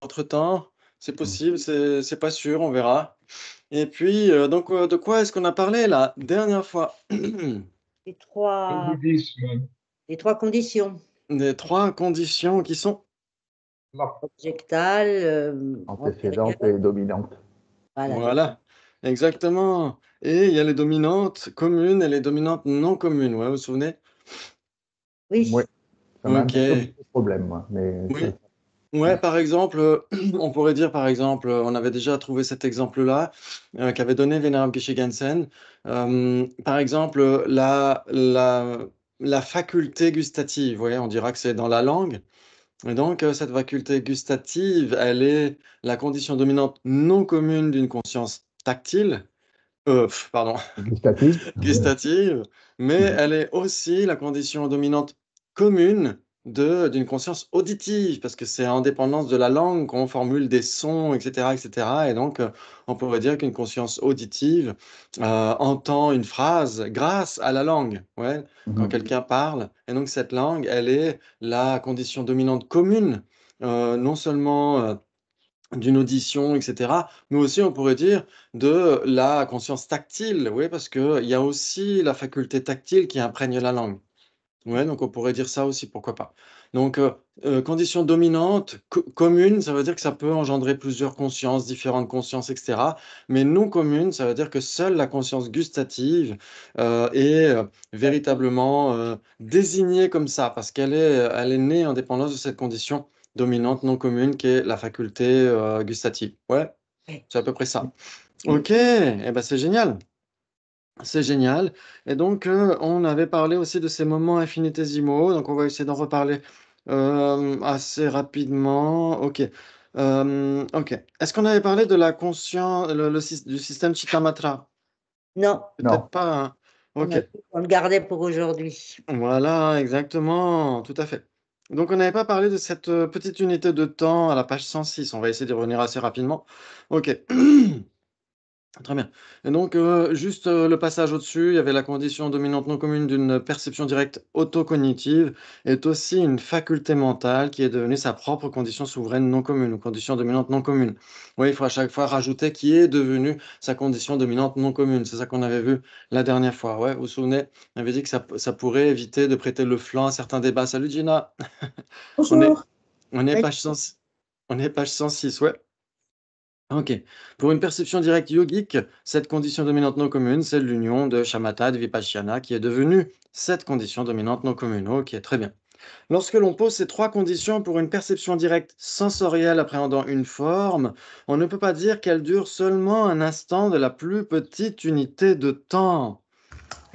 entre-temps, c'est Mm. possible, c'est pas sûr, on verra. Et puis, de quoi est-ce qu'on a parlé la dernière fois? Les Le trois, bouddhisme, les trois conditions. Des trois conditions qui sont... la Objectale, Antécédente antérieure. et dominante. Voilà. Voilà, exactement. Et il y a les dominantes communes et les dominantes non communes, ouais, vous vous souvenez? Oui. Oui, ça m'a un Ok, petit peu posé problème, moi. Mais oui. Ouais, par exemple, on pourrait dire, par exemple, on avait déjà trouvé cet exemple-là, qu'avait donné Venerable Geshe Gensen. Par exemple, la faculté gustative, vous voyez, on dira que c'est dans la langue. Et donc, cette faculté gustative, elle est la condition dominante non commune d'une conscience tactile, pardon, gustative. gustative, mais elle est aussi la condition dominante commune d'une conscience auditive, parce que c'est en dépendance de la langue qu'on formule des sons, etc., etc. Et donc, on pourrait dire qu'une conscience auditive entend une phrase grâce à la langue, ouais, quand Mhm. quelqu'un parle. Et donc, cette langue, elle est la condition dominante commune, non seulement d'une audition, etc. Mais aussi, on pourrait dire de la conscience tactile, oui, parce qu'il y a aussi la faculté tactile qui imprègne la langue. Ouais, donc on pourrait dire ça aussi, pourquoi pas. Donc, condition dominante, commune, ça veut dire que ça peut engendrer plusieurs consciences, différentes consciences, etc. Mais non commune, ça veut dire que seule la conscience gustative est véritablement désignée comme ça, parce elle est née en dépendance de cette condition dominante, non commune, qui est la faculté gustative. Ouais, c'est à peu près ça. Ok, eh ben c'est génial. C'est génial. Et donc, on avait parlé aussi de ces moments infinitésimaux. Donc, on va essayer d'en reparler assez rapidement. Ok. Ok. Est-ce qu'on avait parlé de la conscience, du système Chittamatra? Non, Peut-être Non. pas, hein. on Ok. on le gardait pour aujourd'hui. Voilà, exactement. Tout à fait. Donc, on n'avait pas parlé de cette petite unité de temps à la page 106. On va essayer d'y revenir assez rapidement. Ok. Très bien. Et donc, juste le passage au-dessus, il y avait la condition dominante non commune d'une perception directe autocognitive, est aussi une faculté mentale qui est devenue sa propre condition souveraine non commune, ou condition dominante non commune. Oui, il faut à chaque fois rajouter qui est devenu sa condition dominante non commune. C'est ça qu'on avait vu la dernière fois. Ouais, vous vous souvenez, on avait dit que ça pourrait éviter de prêter le flanc à certains débats. Salut Gina, on est, Bonjour. on est Oui. page 106, on est page 106, ouais. Ok. Pour une perception directe yogique, cette condition dominante non commune, c'est l'union de shamatha et de vipassana qui est devenue cette condition dominante non commune. Ok, très bien. Lorsque l'on pose ces trois conditions pour une perception directe sensorielle appréhendant une forme, on ne peut pas dire qu'elle dure seulement un instant de la plus petite unité de temps.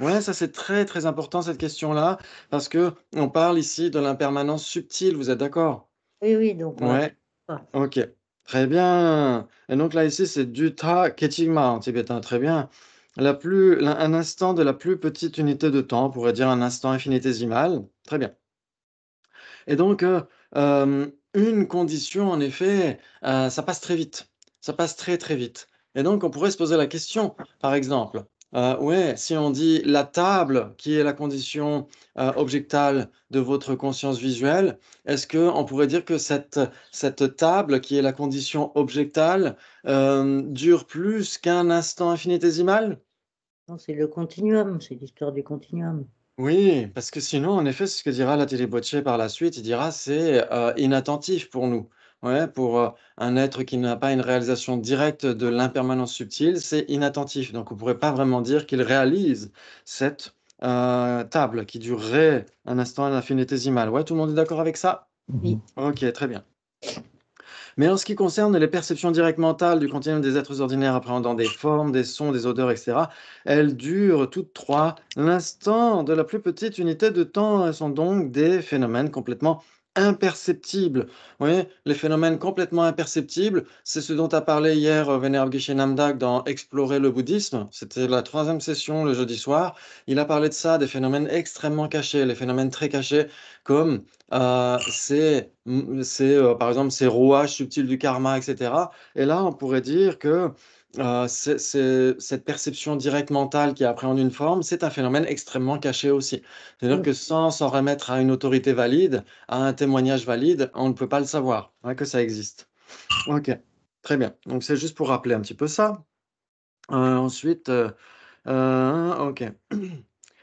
Ouais, ça c'est très très important cette question-là, parce que on parle ici de l'impermanence subtile, vous êtes d'accord? Oui, oui, donc on la Ouais. pas. Ok, très bien. Et donc là, ici, c'est Duta Ketigma en tibétain. Très bien. Un instant de la plus petite unité de temps, on pourrait dire un instant infinitésimal. Très bien. Et donc, une condition, en effet, ça passe très vite. Ça passe très, très vite. Et donc, on pourrait se poser la question, par exemple, ouais, si on dit la table, qui est la condition objectale de votre conscience visuelle, est-ce qu'on pourrait dire que cette table, qui est la condition objectale, dure plus qu'un instant infinitésimal? Non, c'est le continuum, c'est l'histoire du continuum. Oui, parce que sinon, en effet, c'est ce que dira la Bocce par la suite. Il dira c'est inattentif pour nous. Ouais, pour un être qui n'a pas une réalisation directe de l'impermanence subtile, c'est inattentif. Donc, on ne pourrait pas vraiment dire qu'il réalise cette table qui durerait un instant infinitésimal. Ouais, tout le monde est d'accord avec ça? Oui. Mhm. Ok, très bien. Mais en ce qui concerne les perceptions directes mentales du continuum des êtres ordinaires appréhendant des formes, des sons, des odeurs, etc., elles durent toutes trois l'instant de la plus petite unité de temps. Elles sont donc des phénomènes complètement imperceptibles. Vous voyez, les phénomènes complètement imperceptibles, c'est ce dont a parlé hier Venerable Geshe Namdak dans Explorer le bouddhisme. C'était la troisième session le jeudi soir. Il a parlé de ça, des phénomènes extrêmement cachés, les phénomènes très cachés, comme par exemple ces rouages subtils du karma, etc. Et là, on pourrait dire que cette perception directe mentale qui appréhende une forme, c'est un phénomène extrêmement caché aussi. C'est-à-dire que sans s'en remettre à une autorité valide, à un témoignage valide, on ne peut pas le savoir, hein, que ça existe. Ok, très bien. Donc c'est juste pour rappeler un petit peu ça. Ensuite, ok.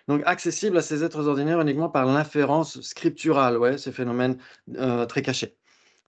Donc accessible à ces êtres ordinaires uniquement par l'inférence scripturale, ouais, ces phénomènes très cachés.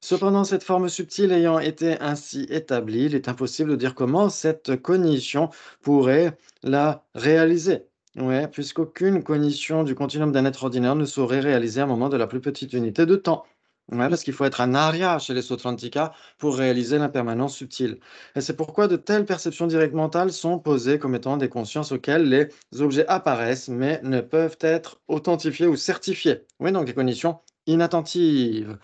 Cependant, cette forme subtile ayant été ainsi établie, il est impossible de dire comment cette cognition pourrait la réaliser. Ouais, puisqu'aucune cognition du continuum d'un être ordinaire ne saurait réaliser un moment de la plus petite unité de temps. Ouais, parce qu'il faut être un arya chez les Sautrantika pour réaliser l'impermanence subtile. Et c'est pourquoi de telles perceptions directes mentales sont posées comme étant des consciences auxquelles les objets apparaissent, mais ne peuvent être authentifiés ou certifiés. Oui, donc des cognitions inattentives.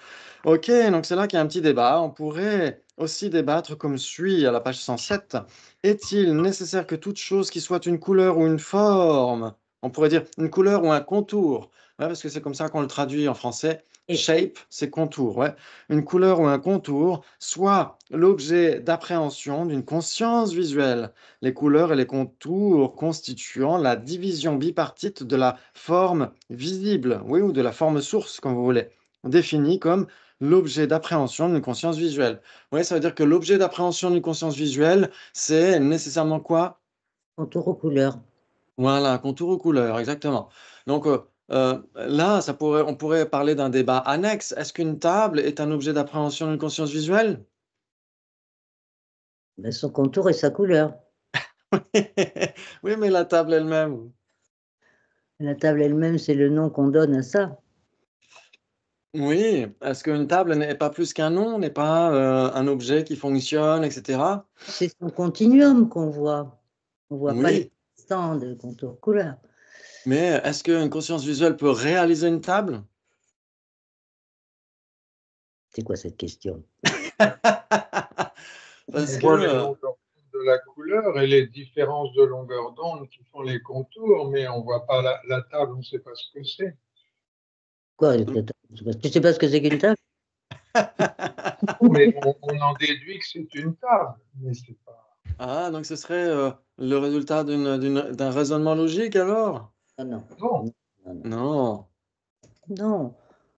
Ok, donc c'est là qu'il y a un petit débat. On pourrait aussi débattre comme suit à la page 107. Est-il nécessaire que toute chose qui soit une couleur ou une forme, on pourrait dire une couleur ou un contour, ouais, parce que c'est comme ça qu'on le traduit en français. Et Shape, c'est contour, ouais. Une couleur ou un contour soit l'objet d'appréhension d'une conscience visuelle. Les couleurs et les contours constituant la division bipartite de la forme visible, oui, ou de la forme source, comme vous voulez, définie comme l'objet d'appréhension d'une conscience visuelle. Oui, ça veut dire que l'objet d'appréhension d'une conscience visuelle, c'est nécessairement quoi? contour aux couleurs. Voilà, un contour aux couleurs, exactement. Donc là, on pourrait parler d'un débat annexe. Est-ce qu'une table est un objet d'appréhension d'une conscience visuelle? Ben, son contour et sa couleur. Oui, mais la table elle-même. La table elle-même, c'est le nom qu'on donne à ça. Oui, est-ce qu'une table n'est pas plus qu'un nom, n'est pas un objet qui fonctionne, etc. C'est son continuum qu'on voit. On ne voit pas les Oui, stands de contour couleur. mais est-ce qu'une conscience visuelle peut réaliser une table? C'est quoi cette question? Parce On que, voit les longueurs d'onde de la couleur et les différences de longueur d'onde qui font les contours, mais on ne voit pas la table, on ne sait pas ce que c'est. Quoi, tu sais pas ce que c'est qu'une table? Mais on en déduit que c'est une table, mais c'est pas. Ah, donc ce serait le résultat d'un raisonnement logique alors? Ah non. Non, Non, non, Non. non.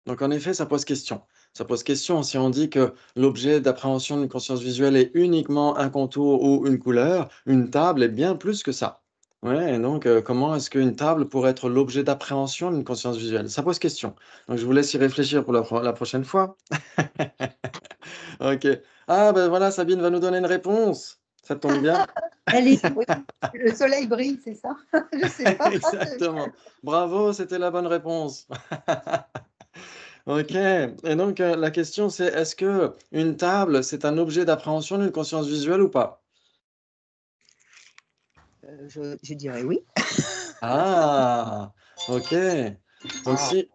Donc en effet, ça pose question. Ça pose question si on dit que l'objet d'appréhension d'une conscience visuelle est uniquement un contour ou une couleur, une table est bien plus que ça. Ouais, et donc comment est-ce qu'une table pourrait être l'objet d'appréhension d'une conscience visuelle? Ça pose question. Donc je vous laisse y réfléchir pour la prochaine fois. Ok. Ah ben voilà, Sabine va nous donner une réponse. Ça tombe bien. Allez, Oui, le soleil brille, c'est ça? Je sais pas. Exactement. Bravo, c'était la bonne réponse. Ok. Et donc la question c'est est-ce que une table c'est un objet d'appréhension d'une conscience visuelle ou pas? Je dirais oui. Ah, ok. Donc si.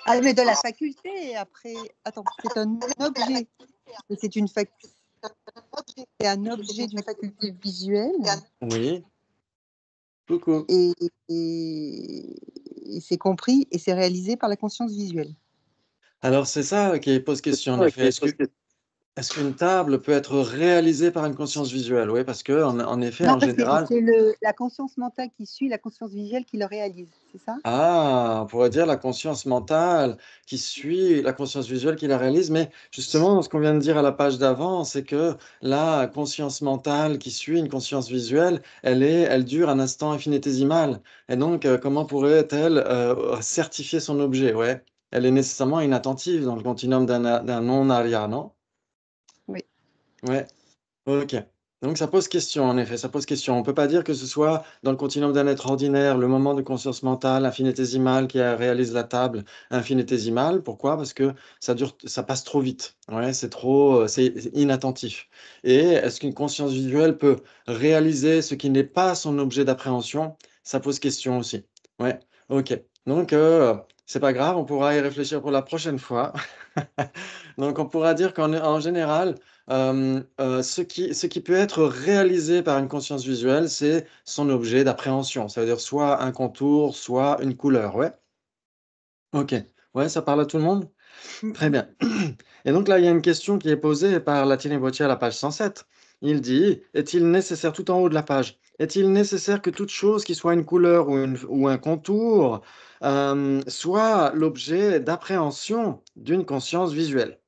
Ah, mais de la faculté, après. Attends, c'est un objet. Mais c'est une c'est un objet d'une faculté visuelle Oui. Coucou. et, c'est compris et c'est réalisé par la conscience visuelle. Alors c'est ça qui pose question en effet. Est-ce qu'une table peut être réalisée par une conscience visuelle? Oui, parce que en effet, Non, en général. c'est la conscience mentale qui suit la conscience visuelle qui le réalise, c'est ça? Ah, on pourrait dire la conscience mentale qui suit la conscience visuelle qui la réalise, mais justement, ce qu'on vient de dire à la page d'avant, c'est que la conscience mentale qui suit une conscience visuelle, elle dure un instant infinitésimal. Et donc, comment pourrait-elle certifier son objet? Ouais, elle est nécessairement inattentive dans le continuum d'un non-aria, non? Oui. Ouais. Ok. Donc ça pose question, en effet, ça pose question. On ne peut pas dire que ce soit dans le continuum d'un être ordinaire, le moment de conscience mentale infinitésimal qui réalise la table infinitésimale. Pourquoi? Parce que ça passe trop vite. Ouais, c'est inattentif. Et est-ce qu'une conscience visuelle peut réaliser ce qui n'est pas son objet d'appréhension? Ça pose question aussi. Ouais, ok. Donc c'est pas grave, on pourra y réfléchir pour la prochaine fois. Donc on pourra dire qu'en général, ce qui peut être réalisé par une conscience visuelle, c'est son objet d'appréhension. Ça veut dire soit un contour, soit une couleur. Ouais. Ok. Ouais, ça parle à tout le monde? Très bien. Et donc là, il y a une question qui est posée par Latine Boitier à la page 107. Il dit, est-il nécessaire, tout en haut de la page, est-il nécessaire que toute chose qui soit une couleur ou un contour soit l'objet d'appréhension d'une conscience visuelle?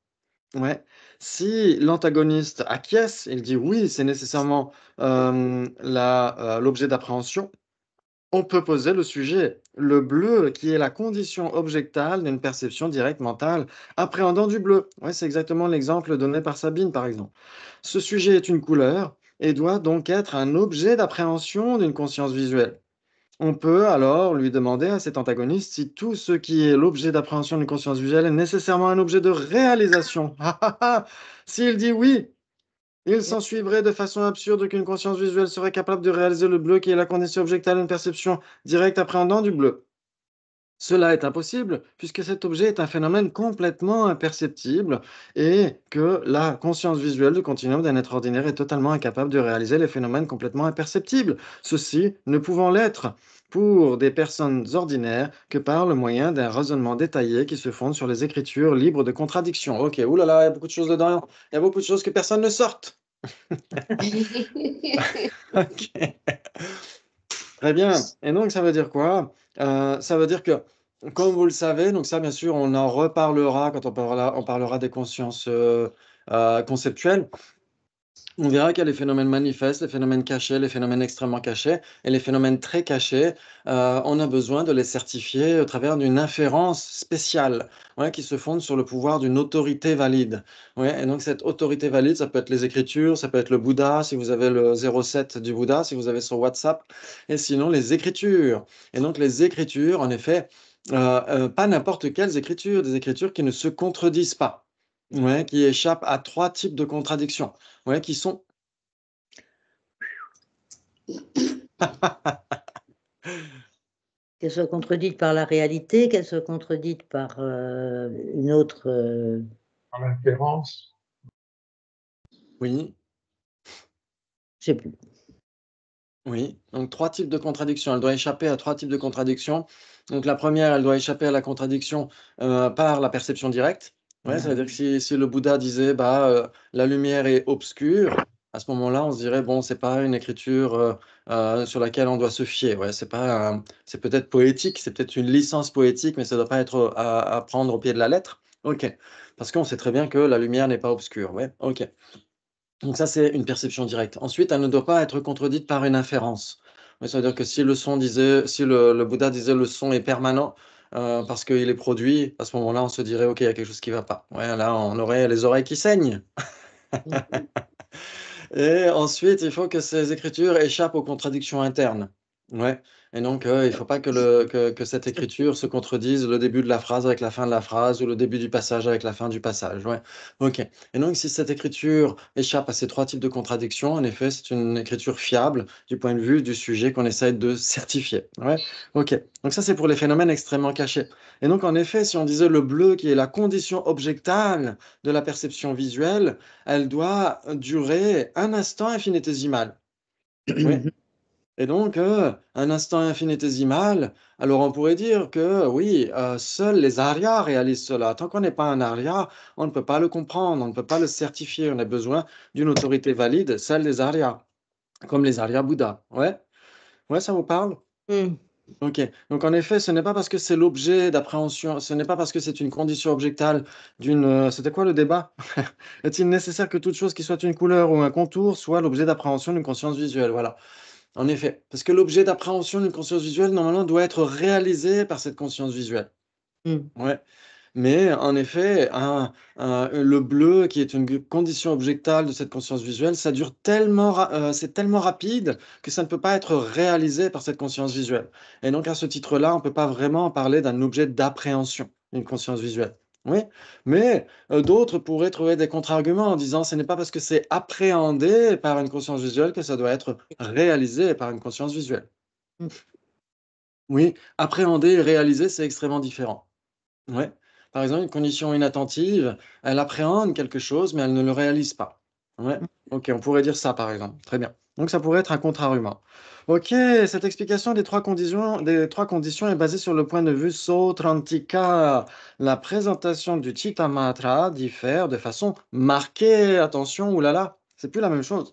Ouais. Si l'antagoniste acquiesce, il dit oui, c'est nécessairement l'objet d'appréhension, on peut poser le sujet, le bleu, qui est la condition objectale d'une perception directe mentale appréhendant du bleu. Ouais, c'est exactement l'exemple donné par Sabine, par exemple. Ce sujet est une couleur et doit donc être un objet d'appréhension d'une conscience visuelle. On peut alors lui demander à cet antagoniste si tout ce qui est l'objet d'appréhension d'une conscience visuelle est nécessairement un objet de réalisation. S'il dit oui, il s'ensuivrait de façon absurde qu'une conscience visuelle serait capable de réaliser le bleu qui est la condition objectale d'une perception directe appréhendant du bleu. Cela est impossible puisque cet objet est un phénomène complètement imperceptible et que la conscience visuelle du continuum d'un être ordinaire est totalement incapable de réaliser les phénomènes complètement imperceptibles, ceci ne pouvant l'être pour des personnes ordinaires que par le moyen d'un raisonnement détaillé qui se fonde sur les écritures libres de contradictions. Ok, oulala, il y a beaucoup de choses dedans, il y a beaucoup de choses que personne ne sorte. Ok. Très bien. Et donc, ça veut dire quoi? Ça veut dire que, comme vous le savez, donc ça, bien sûr, on en reparlera quand on parlera des consciences conceptuelles. On verra qu'il y a les phénomènes manifestes, les phénomènes cachés, les phénomènes extrêmement cachés et les phénomènes très cachés. On a besoin de les certifier au travers d'une inférence spéciale, ouais, qui se fonde sur le pouvoir d'une autorité valide. Ouais, et donc cette autorité valide, ça peut être les Écritures, ça peut être le Bouddha, si vous avez le 07 du Bouddha, si vous avez son WhatsApp, et sinon les Écritures. Et donc les Écritures, en effet, pas n'importe quelles Écritures, des Écritures qui ne se contredisent pas. Ouais, qui échappent à 3 types de contradictions. Ouais, qui sont Qu'elle soit contredite par la réalité, qu'elle soit contredite par une autre. Par l'inférence. oui, Je sais plus. oui. Donc 3 types de contradictions. Elle doit échapper à 3 types de contradictions. Donc la première, elle doit échapper à la contradiction par la perception directe. Ouais, ça veut dire que si le Bouddha disait bah, la lumière est obscure, à ce moment-là, on se dirait bon, c'est pas une écriture sur laquelle on doit se fier. Ouais, c'est peut-être poétique, c'est peut-être une licence poétique, mais ça ne doit pas être à prendre au pied de la lettre. Ok. Parce qu'on sait très bien que la lumière n'est pas obscure. Ouais, ok. Donc ça, c'est une perception directe. Ensuite, elle ne doit pas être contredite par une inférence. Ouais, ça veut dire que si le Bouddha disait le son est permanent parce qu'il est produit, à ce moment-là, on se dirait, OK, il y a quelque chose qui ne va pas. Ouais, là, on aurait les oreilles qui saignent. Et ensuite, il faut que ces écritures échappent aux contradictions internes. Ouais. Et donc, il ne faut pas que cette écriture se contredise le début de la phrase avec la fin de la phrase ou le début du passage avec la fin du passage. Ouais. OK. Et donc, si cette écriture échappe à ces 3 types de contradictions, en effet, c'est une écriture fiable du point de vue du sujet qu'on essaie de certifier. Ouais. OK. Donc ça, c'est pour les phénomènes extrêmement cachés. Et donc, en effet, si on disait le bleu qui est la condition objectale de la perception visuelle, elle doit durer un instant infinitésimal. Oui. Et donc, un instant infinitésimal, alors on pourrait dire que oui, seuls les arias réalisent cela. Tant qu'on n'est pas un aria, on ne peut pas le comprendre, on ne peut pas le certifier. On a besoin d'une autorité valide, celle des arias, comme les arias Bouddha. Ouais, ouais, ça vous parle? OK. Donc en effet, ce n'est pas parce que c'est l'objet d'appréhension, ce n'est pas parce que c'est une condition objectale c'était quoi le débat? Est-il nécessaire que toute chose qui soit une couleur ou un contour soit l'objet d'appréhension d'une conscience visuelle? Voilà. En effet, parce que l'objet d'appréhension d'une conscience visuelle, normalement, doit être réalisé par cette conscience visuelle. Ouais. Mais en effet, le bleu, qui est une condition objectale de cette conscience visuelle, ça dure tellement, c'est tellement rapide que ça ne peut pas être réalisé par cette conscience visuelle. Et donc, à ce titre-là, on ne peut pas vraiment parler d'un objet d'appréhension, une conscience visuelle. Oui, mais d'autres pourraient trouver des contre-arguments en disant ce n'est pas parce que c'est appréhendé par une conscience visuelle que ça doit être réalisé par une conscience visuelle. Oui, appréhender et réaliser, c'est extrêmement différent. Ouais. Par exemple, une condition inattentive, elle appréhende quelque chose, mais elle ne le réalise pas. Ouais. OK, on pourrait dire ça, par exemple. Très bien. Donc ça pourrait être un contre-argument. OK, cette explication des 3 conditions est basée sur le point de vue Sautrantika. La présentation du Chittamatra diffère de façon marquée. Attention, oulala, c'est plus la même chose.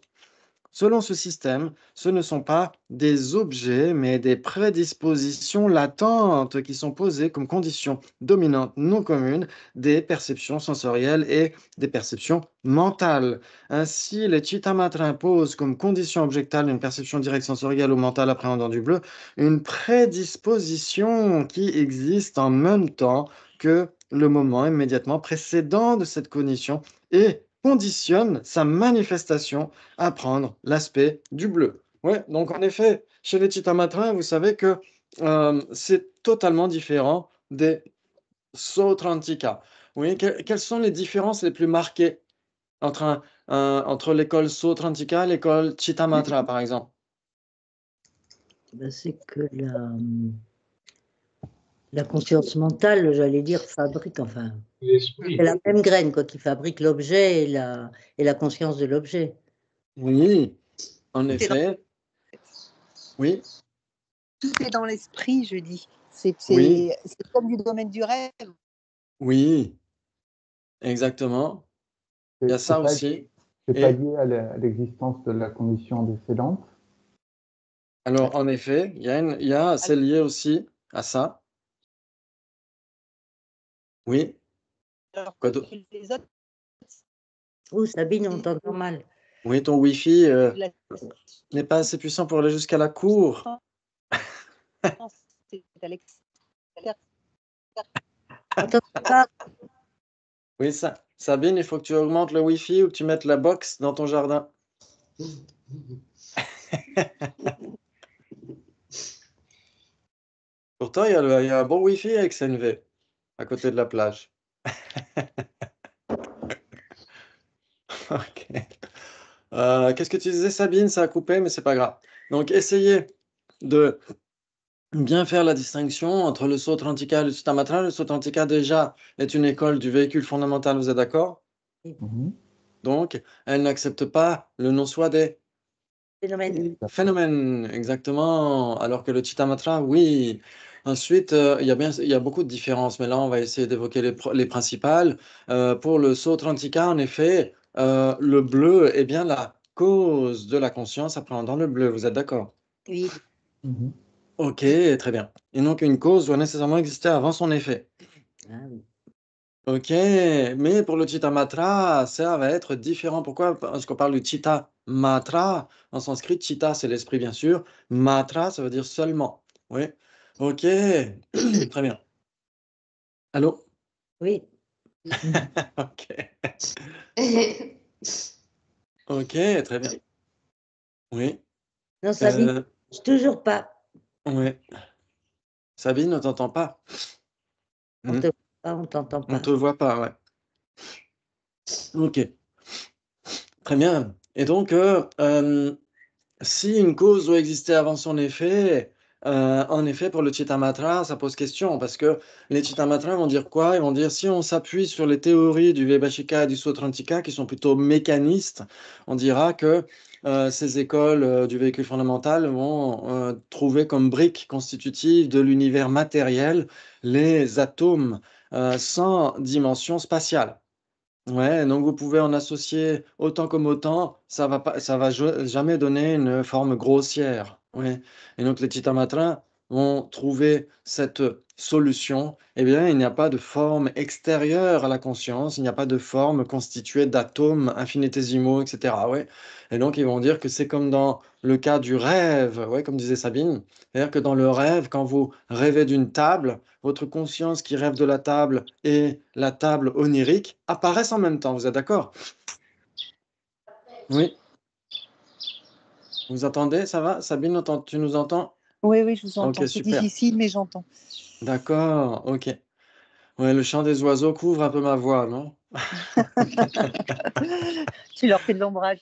selon ce système, ce ne sont pas des objets, mais des prédispositions latentes qui sont posées comme conditions dominantes non communes des perceptions sensorielles et des perceptions mentales. Ainsi, les Chittamatra imposent comme condition objectale d'une perception directe sensorielle ou mentale appréhendant du bleu une prédisposition qui existe en même temps que le moment immédiatement précédent de cette cognition et conditionne sa manifestation à prendre l'aspect du bleu. Ouais, donc en effet, chez les Chittamatra, vous savez que c'est totalement différent des Sautrantika. Oui, quelles sont les différences les plus marquées entre l'école Sautrantika et l'école Chittamatra, par exemple? Ben, c'est que la conscience mentale, j'allais dire, fabrique, enfin, L'esprit. c'est la même graine quoi, qui fabrique l'objet et la conscience de l'objet. Oui, en Tout est dans- effet. Oui, Tout est dans l'esprit, je dis. Oui. C'est comme du domaine du rêve. oui, exactement. Il y a ça aussi. C'est Et- pas lié à l'existence de la condition décédente. Alors, en effet, c'est lié aussi à ça. Oui. Alors Quoi que d'autre? chez les autres, Oh, Sabine, on t'entend mal. Oui, ton Wi-Fi la n'est pas assez puissant pour aller jusqu'à la cour. substance, c'est à l'extérieur. On t'entend pas. Oui, Sabine, il faut que tu augmentes le Wi-Fi ou que tu mettes la box dans ton jardin. Pourtant, il y a un bon Wi-Fi avec CNV à côté de la plage. Ok. Qu'est-ce que tu disais, Sabine? Ça a coupé, mais c'est pas grave. Donc, essayez de bien faire la distinction entre le Sautrantika et le Chittamatra. Le Sautrantika, déjà, est une école du véhicule fondamental, vous êtes d'accord? Mhm. Donc, elle n'accepte pas le non-soi des Phénomène. phénomènes, exactement. Alors que le Chittamatra, oui. Ensuite, il y a beaucoup de différences, mais là, on va essayer d'évoquer les principales. Pour le Sautrantika, en effet, le bleu est bien la cause de la conscience appréhendant le bleu, vous êtes d'accord? Oui. Mhm. Ok, très bien. Et donc, une cause doit nécessairement exister avant son effet. Ah, oui. Ok, mais pour le Chitta Matra, ça va être différent. Pourquoi? Parce qu'on parle du Chitta Matra. En sanskrit, Chitta, c'est l'esprit, bien sûr. Matra, ça veut dire seulement. Oui. Ok, très bien. Allô? Oui. Ok. Ok, très bien. Oui. Non, Sabine, Euh, toujours pas. oui. Sabine, ne t'entend pas. On Hmm. te voit pas, on t'entend On pas. te voit pas, ouais. Ok, très bien. Et donc, si une cause doit exister avant son effet, en effet, pour le Chittamatra, ça pose question parce que les Chittamatra vont dire quoi? Ils vont dire si on s'appuie sur les théories du Vaibhashika et du Sautrantika qui sont plutôt mécanistes, on dira que ces écoles du véhicule fondamental vont trouver comme briques constitutives de l'univers matériel les atomes sans dimension spatiale. Ouais, donc vous pouvez en associer autant comme autant, ça va jamais donner une forme grossière. Ouais. Et donc les Chittamatra vont trouver cette solution. Eh bien, il n'y a pas de forme extérieure à la conscience, il n'y a pas de forme constituée d'atomes infinitésimaux, etc. Ouais. Et donc ils vont dire que c'est comme dans le cas du rêve, ouais, comme disait Sabine. C'est-à-dire que dans le rêve, quand vous rêvez d'une table, votre conscience qui rêve de la table et la table onirique apparaissent en même temps. Vous êtes d'accord? Oui. Vous entendez? Ça va? Sabine, tu nous entends? Oui, oui, je vous Ok, entends. C'est super. difficile, mais j'entends. D'accord, ok. Ouais, le chant des oiseaux couvre un peu ma voix, non? Tu leur fais de l'ombrage.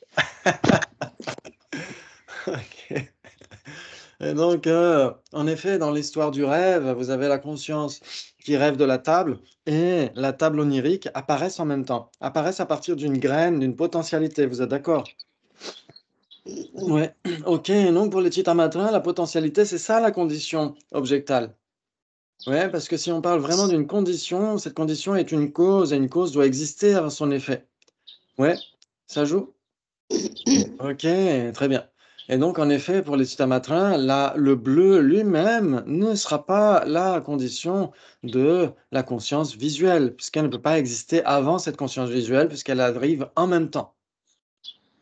Ok. Et donc, en effet, dans l'histoire du rêve, vous avez la conscience qui rêve de la table et la table onirique apparaissent en même temps, apparaissent à partir d'une graine, d'une potentialité. Vous êtes d'accord? Ouais. Ok. Et donc, pour les Chittamatra, la potentialité, c'est ça la condition objectale. Ouais, parce que si on parle vraiment d'une condition, cette condition est une cause et une cause doit exister avant son effet. Ouais, ça joue? Ok, très bien. Et donc, en effet, pour les Citamatrin, le bleu lui-même ne sera pas la condition de la conscience visuelle, puisqu'elle ne peut pas exister avant cette conscience visuelle, puisqu'elle arrive en même temps.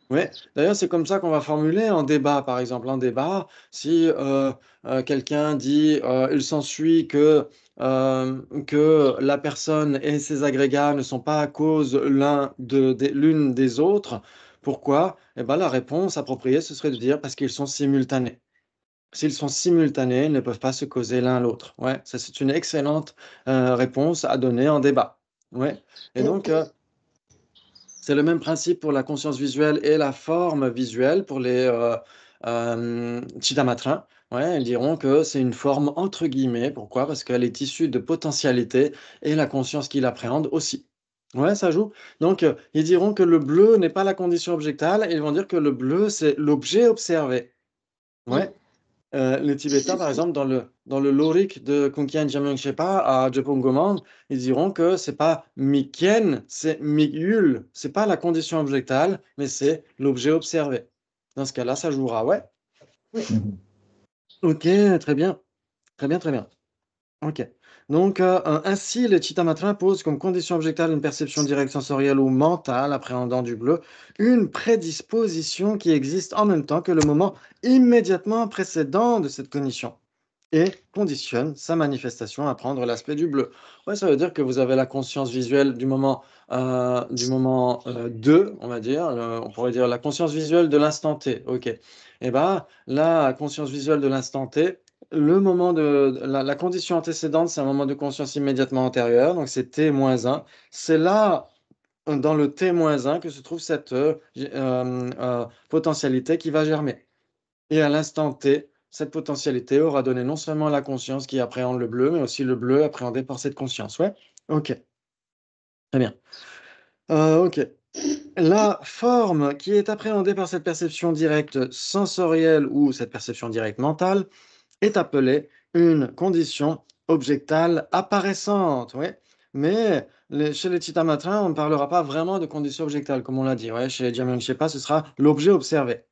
Oui, d'ailleurs, c'est comme ça qu'on va formuler en débat, par exemple. En débat, si quelqu'un dit il s'ensuit que la personne et ses agrégats ne sont pas à cause l'une des autres, pourquoi? Eh ben, la réponse appropriée, ce serait de dire parce qu'ils sont simultanés. S'ils sont simultanés, ils ne peuvent pas se causer l'un l'autre. Ouais, ça, c'est une excellente réponse à donner en débat. Ouais. Et donc, c'est le même principe pour la conscience visuelle et la forme visuelle pour les Chitamatrins. Ouais, ils diront que c'est une forme entre guillemets. Pourquoi? Parce qu'elle est issue de potentialité et la conscience qui l'appréhende aussi. Ouais, ça joue. Donc, ils diront que le bleu n'est pas la condition objectale. Ils vont dire que le bleu, c'est l'objet observé. Ouais. Les Tibétains, par exemple, dans le Lorik de Kunkien Jamyang Shepa à Jepongomang, ils diront que c'est pas Mikien, c'est Miyul. C'est pas la condition objectale, mais c'est l'objet observé. Dans ce cas-là, ça jouera, ouais. Mhm. Ok, très bien. Très bien, très bien. Ok. Donc, ainsi, les Chittamatra posent comme condition objectale une perception directe sensorielle ou mentale appréhendant du bleu, une prédisposition qui existe en même temps que le moment immédiatement précédent de cette cognition et conditionne sa manifestation à prendre l'aspect du bleu. Ouais, ça veut dire que vous avez la conscience visuelle du moment 2, on va dire, on pourrait dire la conscience visuelle de l'instant T. Ok. Et ben, la conscience visuelle de l'instant T, le moment de la condition antécédente, c'est un moment de conscience immédiatement antérieur, donc c'est T-1. C'est là, dans le T-1, que se trouve cette potentialité qui va germer. Et à l'instant T, cette potentialité aura donné non seulement la conscience qui appréhende le bleu, mais aussi le bleu appréhendé par cette conscience. Ouais? Ok, très bien. Ok. La forme qui est appréhendée par cette perception directe sensorielle ou cette perception directe mentale est appelée une condition objectale apparaissante. Ouais. Mais chez les Chitamatrins, on ne parlera pas vraiment de condition objectale, comme on l'a dit. Ouais. Chez les Jamyang Shepa, ce sera l'objet observé.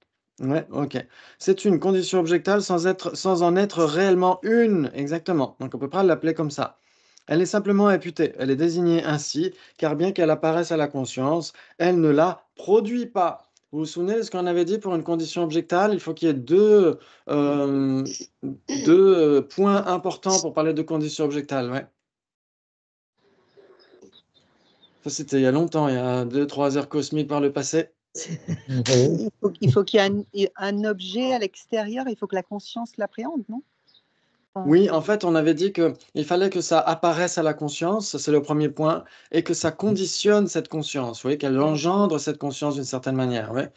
Ouais, ok. C'est une condition objectale sans en être réellement une, exactement. Donc on ne peut pas l'appeler comme ça. Elle est simplement imputée, elle est désignée ainsi, car bien qu'elle apparaisse à la conscience, elle ne la produit pas. Vous vous souvenez de ce qu'on avait dit pour une condition objectale? Il faut qu'il y ait deux points importants pour parler de condition objectale. Ouais. Ça, c'était il y a longtemps, il y a 2-3 heures cosmiques par le passé. Oui. Il faut qu'il y ait un objet à l'extérieur, il faut que la conscience l'appréhende, non? Oui, en fait, on avait dit qu'il fallait que ça apparaisse à la conscience, ça, c'est le premier point, et que ça conditionne cette conscience, oui, qu'elle engendre cette conscience d'une certaine manière. Ouais.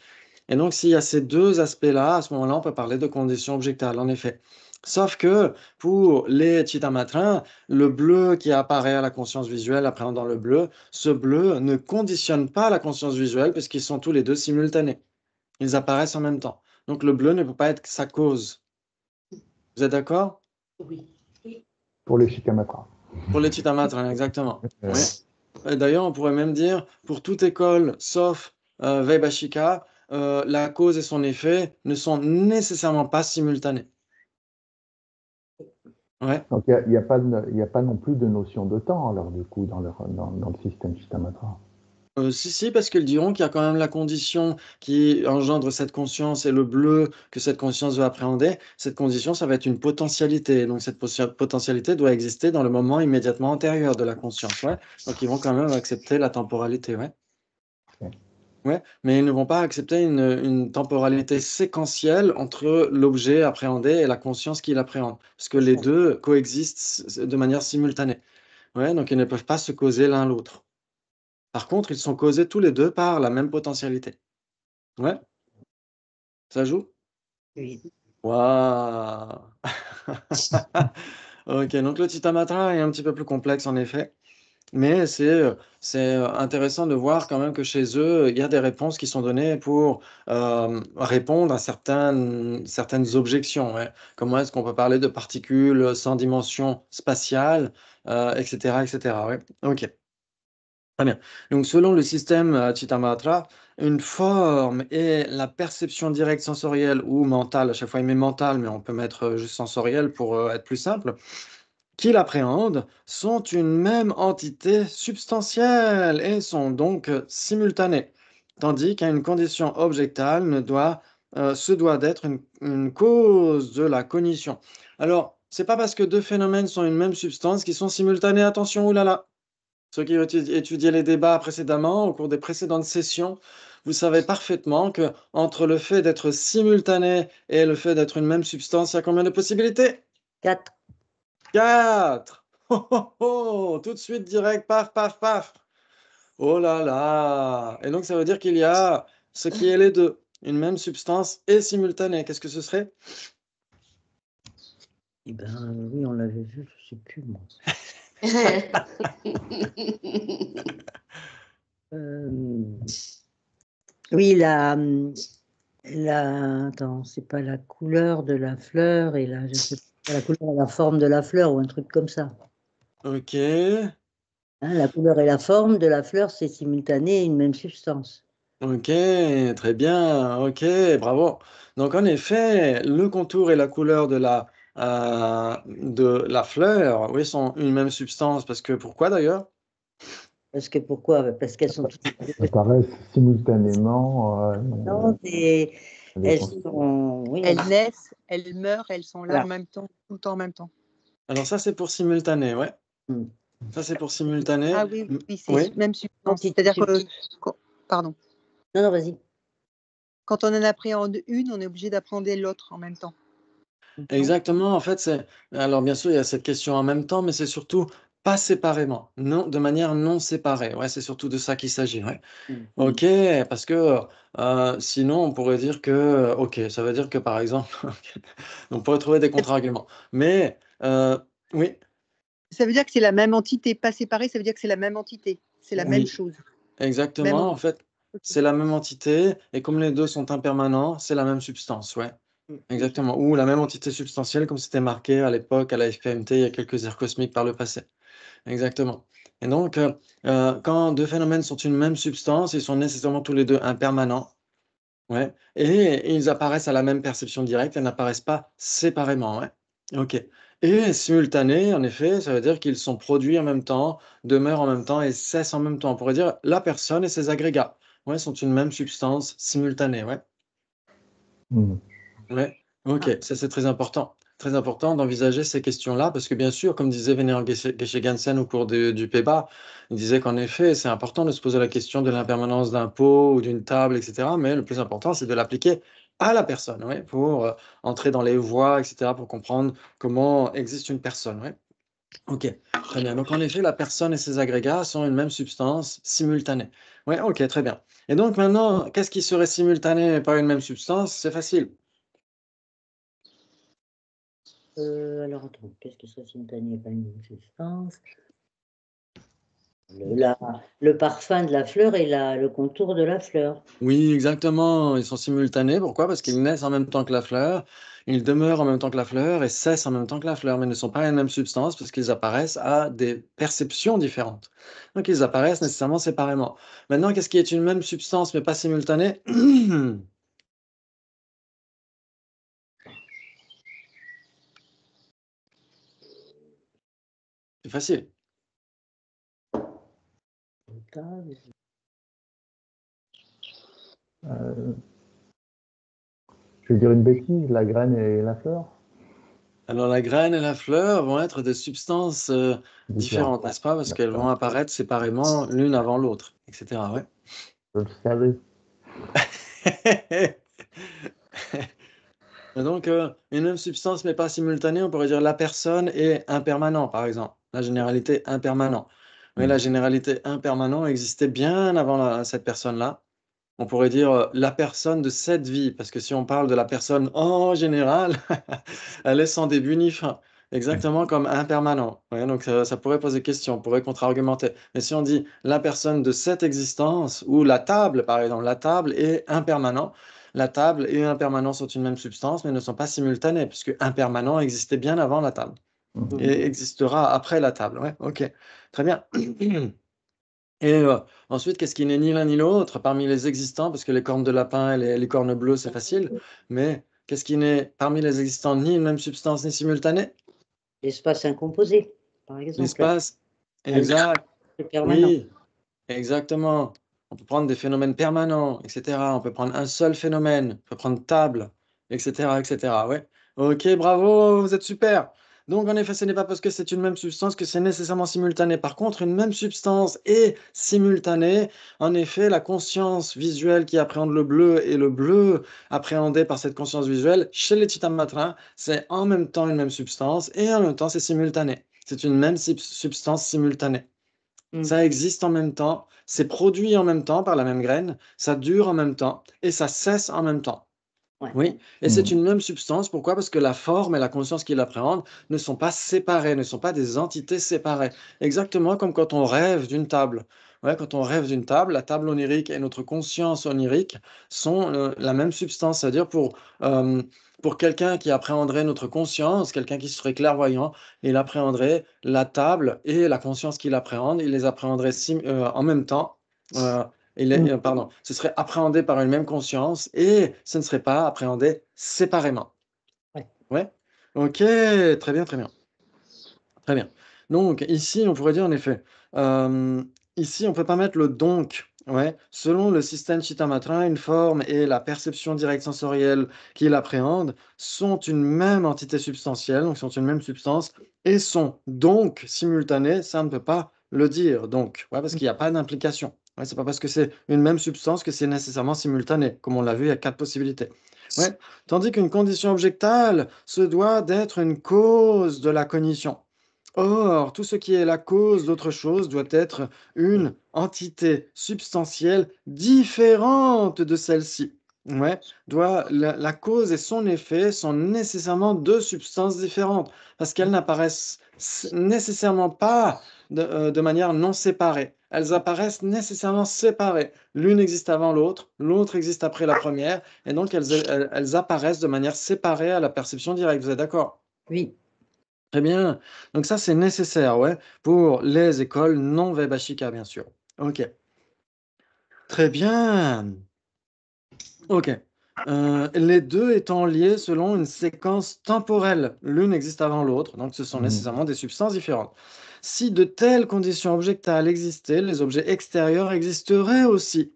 Et donc, s'il y a ces deux aspects-là, à ce moment-là, on peut parler de condition objectale, en effet. Sauf que pour les Chitamatrins, le bleu qui apparaît à la conscience visuelle appréhendant le bleu, ce bleu ne conditionne pas la conscience visuelle puisqu'ils sont tous les deux simultanés. Ils apparaissent en même temps. Donc, le bleu ne peut pas être sa cause. Vous êtes d'accord? Pour les Shikamatras. Pour les Chitamatrins, exactement. Euh, Oui. Et d'ailleurs, on pourrait même dire, pour toute école, sauf Vaibhashika, la cause et son effet ne sont nécessairement pas simultanés. Ouais. Donc il y a pas non plus de notion de temps, alors du coup, dans le système Shiktamatra. Si, parce qu'ils diront qu'il y a quand même la condition qui engendre cette conscience et le bleu que cette conscience veut appréhender. Cette condition, ça va être une potentialité. Donc, cette potentialité doit exister dans le moment immédiatement antérieur de la conscience. Ouais. Donc, ils vont quand même accepter la temporalité. Ouais. Ok. Ouais. Mais ils ne vont pas accepter une temporalité séquentielle entre l'objet appréhendé et la conscience qui l'appréhende. Parce que les deux coexistent de manière simultanée. Ouais. Donc, ils ne peuvent pas se causer l'un l'autre. Par contre, ils sont causés tous les deux par la même potentialité. Ouais, ça joue? Oui. Waouh! Ok, donc le Titamatra est un petit peu plus complexe en effet, mais c'est intéressant de voir quand même que chez eux, il y a des réponses qui sont données pour répondre à certaines objections. Ouais. Comment est-ce qu'on peut parler de particules sans dimension spatiale, etc., etc. Ouais. Ok. Très bien. Donc, selon le système Chittamatra, une forme et la perception directe sensorielle ou mentale, à chaque fois il met mentale, mais on peut mettre juste sensorielle pour être plus simple, qui l'appréhendent sont une même entité substantielle et sont donc simultanées. Tandis qu'une condition objectale se doit d'être une cause de la cognition. Alors, c'est pas parce que deux phénomènes sont une même substance qu'ils sont simultanés. Attention, oulala. Ceux qui ont étudié les débats précédemment, au cours des précédentes sessions, vous savez parfaitement que entre le fait d'être simultané et le fait d'être une même substance, il y a combien de possibilités? 4. 4. Oh, oh, oh, tout de suite direct, paf, paf, paf. Oh là là. Et donc ça veut dire qu'il y a ce qui est les deux, une même substance et simultanée. Qu'est-ce que ce serait? Eh ben, oui, on l'avait vu, je ne sais plus, moi. Oui, attends, c'est pas la couleur de la fleur et je sais pas, la couleur et la forme de la fleur ou un truc comme ça. Ok. Hein, la couleur et la forme de la fleur, c'est simultané une même substance. Ok, très bien. Ok, bravo. Donc en effet, le contour et la couleur de la fleur, oui, sont une même substance. Parce que pourquoi d'ailleurs? Parce que pourquoi? Parce qu'elles sont toutes. Apparaissent simultanément. Non, elles sont. Oui, Elles naissent, elles meurent, elles sont là Voilà. en même temps, tout le temps en même temps. Alors ça, c'est pour simultané, ouais. Hmm. Ça, c'est pour simultané. Ah oui, oui, c'est Oui. même substance. Quantité C'est-à-dire que, subtile. pardon, Non, non, vas-y. quand on en appréhende une, on est obligé d'appréhender l'autre en même temps. Exactement, en fait, alors bien sûr, il y a cette question en même temps, mais c'est surtout pas séparément, non, de manière non séparée. Ouais, c'est surtout de ça qu'il s'agit. Ouais. Ok, parce que sinon, on pourrait dire que, ok, ça veut dire que par exemple, on pourrait trouver des contre-arguments. Mais oui, Ça veut dire que c'est la même entité, pas séparée, ça veut dire que c'est la même entité, c'est la même oui, chose. Même exactement. En entité. fait, c'est la même entité, et comme les deux sont impermanents, c'est la même substance. Ouais. Exactement. Ou la même entité substantielle, comme c'était marqué à l'époque à la FPMT, il y a quelques aires cosmiques par le passé. Exactement. Et donc, quand deux phénomènes sont une même substance, ils sont nécessairement tous les deux impermanents. Ouais. Et ils apparaissent à la même perception directe, elles n'apparaissent pas séparément. Ouais. OK. Et simultanés, en effet, ça veut dire qu'ils sont produits en même temps, demeurent en même temps et cessent en même temps. On pourrait dire la personne et ses agrégats, ouais, sont une même substance simultanée. Ouais. Ouais, ok, ça c'est très important. Très important d'envisager ces questions-là, parce que bien sûr, comme disait Vénéran Geshe-Gansen au cours du PEBA, il disait qu'en effet, c'est important de se poser la question de l'impermanence d'un pot ou d'une table, etc. Mais le plus important, c'est de l'appliquer à la personne, ouais, pour entrer dans les voies, etc., pour comprendre comment existe une personne. Ouais. Ok, très bien. Donc en effet, la personne et ses agrégats sont une même substance simultanée. Ouais, ok, très bien. Et donc maintenant, qu'est-ce qui serait simultané mais pas une même substance? C'est facile. Alors, attends, qu'est-ce qui serait simultané pas une même substance? Le parfum de la fleur et le contour de la fleur. Oui, exactement. Ils sont simultanés. Pourquoi? Parce qu'ils naissent en même temps que la fleur, ils demeurent en même temps que la fleur et cessent en même temps que la fleur, mais ne sont pas la même substance parce qu'ils apparaissent à des perceptions différentes. Donc, ils apparaissent nécessairement séparément. Maintenant, qu'est-ce qui est une même substance mais pas simultanée? C'est facile. Je vais dire une bêtise, la graine et la fleur? Alors, la graine et la fleur vont être des substances différentes, n'est-ce pas? Parce qu'elles vont D'accord. apparaître séparément l'une avant l'autre, etc. Ouais. Je le savais. Et donc, une même substance mais pas simultanée, on pourrait dire la personne est impermanent, par exemple. La généralité impermanent. Mais la généralité impermanent existait bien avant cette personne-là. On pourrait dire la personne de cette vie, parce que si on parle de la personne en général, elle est sans début ni fin. Exactement comme impermanent. Ouais, donc ça pourrait poser question, on pourrait contre-argumenter. Mais si on dit la personne de cette existence, ou la table, par exemple, la table est impermanent. La table et impermanent sont une même substance, mais ne sont pas simultanés, puisque impermanent existait bien avant la table et existera après la table. Ouais, ok, très bien. Et ensuite, qu'est-ce qui n'est ni l'un ni l'autre parmi les existants, parce que les cornes de lapin et les cornes bleues, c'est facile, mais qu'est-ce qui n'est parmi les existants ni une même substance ni simultanée? L'espace incomposé, par exemple. L'espace. Un Exact. permanent. Oui, exactement. On peut prendre des phénomènes permanents, etc. On peut prendre un seul phénomène, on peut prendre table, etc., etc. Ouais. Ok, bravo, vous êtes super. Donc, en effet, ce n'est pas parce que c'est une même substance que c'est nécessairement simultané. Par contre, une même substance est simultanée. En effet, la conscience visuelle qui appréhende le bleu et le bleu appréhendé par cette conscience visuelle, chez les Chittamatra, c'est en même temps une même substance et en même temps, c'est simultané. C'est une même substance simultanée. Ça existe en même temps, c'est produit en même temps par la même graine, ça dure en même temps et ça cesse en même temps. Ouais. Oui, et c'est une même substance. Pourquoi? Parce que la forme et la conscience qui l'appréhendent ne sont pas séparées, ne sont pas des entités séparées. Exactement comme quand on rêve d'une table. Ouais, quand on rêve d'une table, la table onirique et notre conscience onirique sont la même substance. C'est-à-dire pour quelqu'un qui appréhenderait notre conscience, quelqu'un qui serait clairvoyant, il appréhenderait la table et la conscience qu'il appréhende, il les appréhenderait en même temps. Pardon, ce serait appréhendé par une même conscience et ce ne serait pas appréhendé séparément. Ouais. Ouais. Ok, très bien, très bien. Très bien. Donc, ici, on pourrait dire en effet, ici, on ne peut pas mettre le donc. Ouais. Selon le système Chittamatra, une forme et la perception directe sensorielle qu'il appréhende sont une même entité substantielle, donc sont une même substance, et sont donc simultanées. Ça, on ne peut pas le dire, donc, ouais, parce qu'il n'y a pas d'implication. Ouais, c'est pas parce que c'est une même substance que c'est nécessairement simultané. Comme on l'a vu, il y a 4 possibilités. Ouais. Tandis qu'une condition objectale se doit d'être une cause de la cognition. Or, tout ce qui est la cause d'autre chose doit être une entité substantielle différente de celle-ci. Ouais, la cause et son effet sont nécessairement deux substances différentes parce qu'elles n'apparaissent nécessairement pas de manière non séparée. Elles apparaissent nécessairement séparées. L'une existe avant l'autre, l'autre existe après la première, et donc elles apparaissent de manière séparée à la perception directe. Vous êtes d'accord? Oui. Très bien. Donc ça, c'est nécessaire, ouais, pour les écoles non Vaibhashika, bien sûr. Ok. Très bien. Ok. Les deux étant liés selon une séquence temporelle. L'une existe avant l'autre, donc ce sont nécessairement des substances différentes. Si de telles conditions objectales existaient, les objets extérieurs existeraient aussi.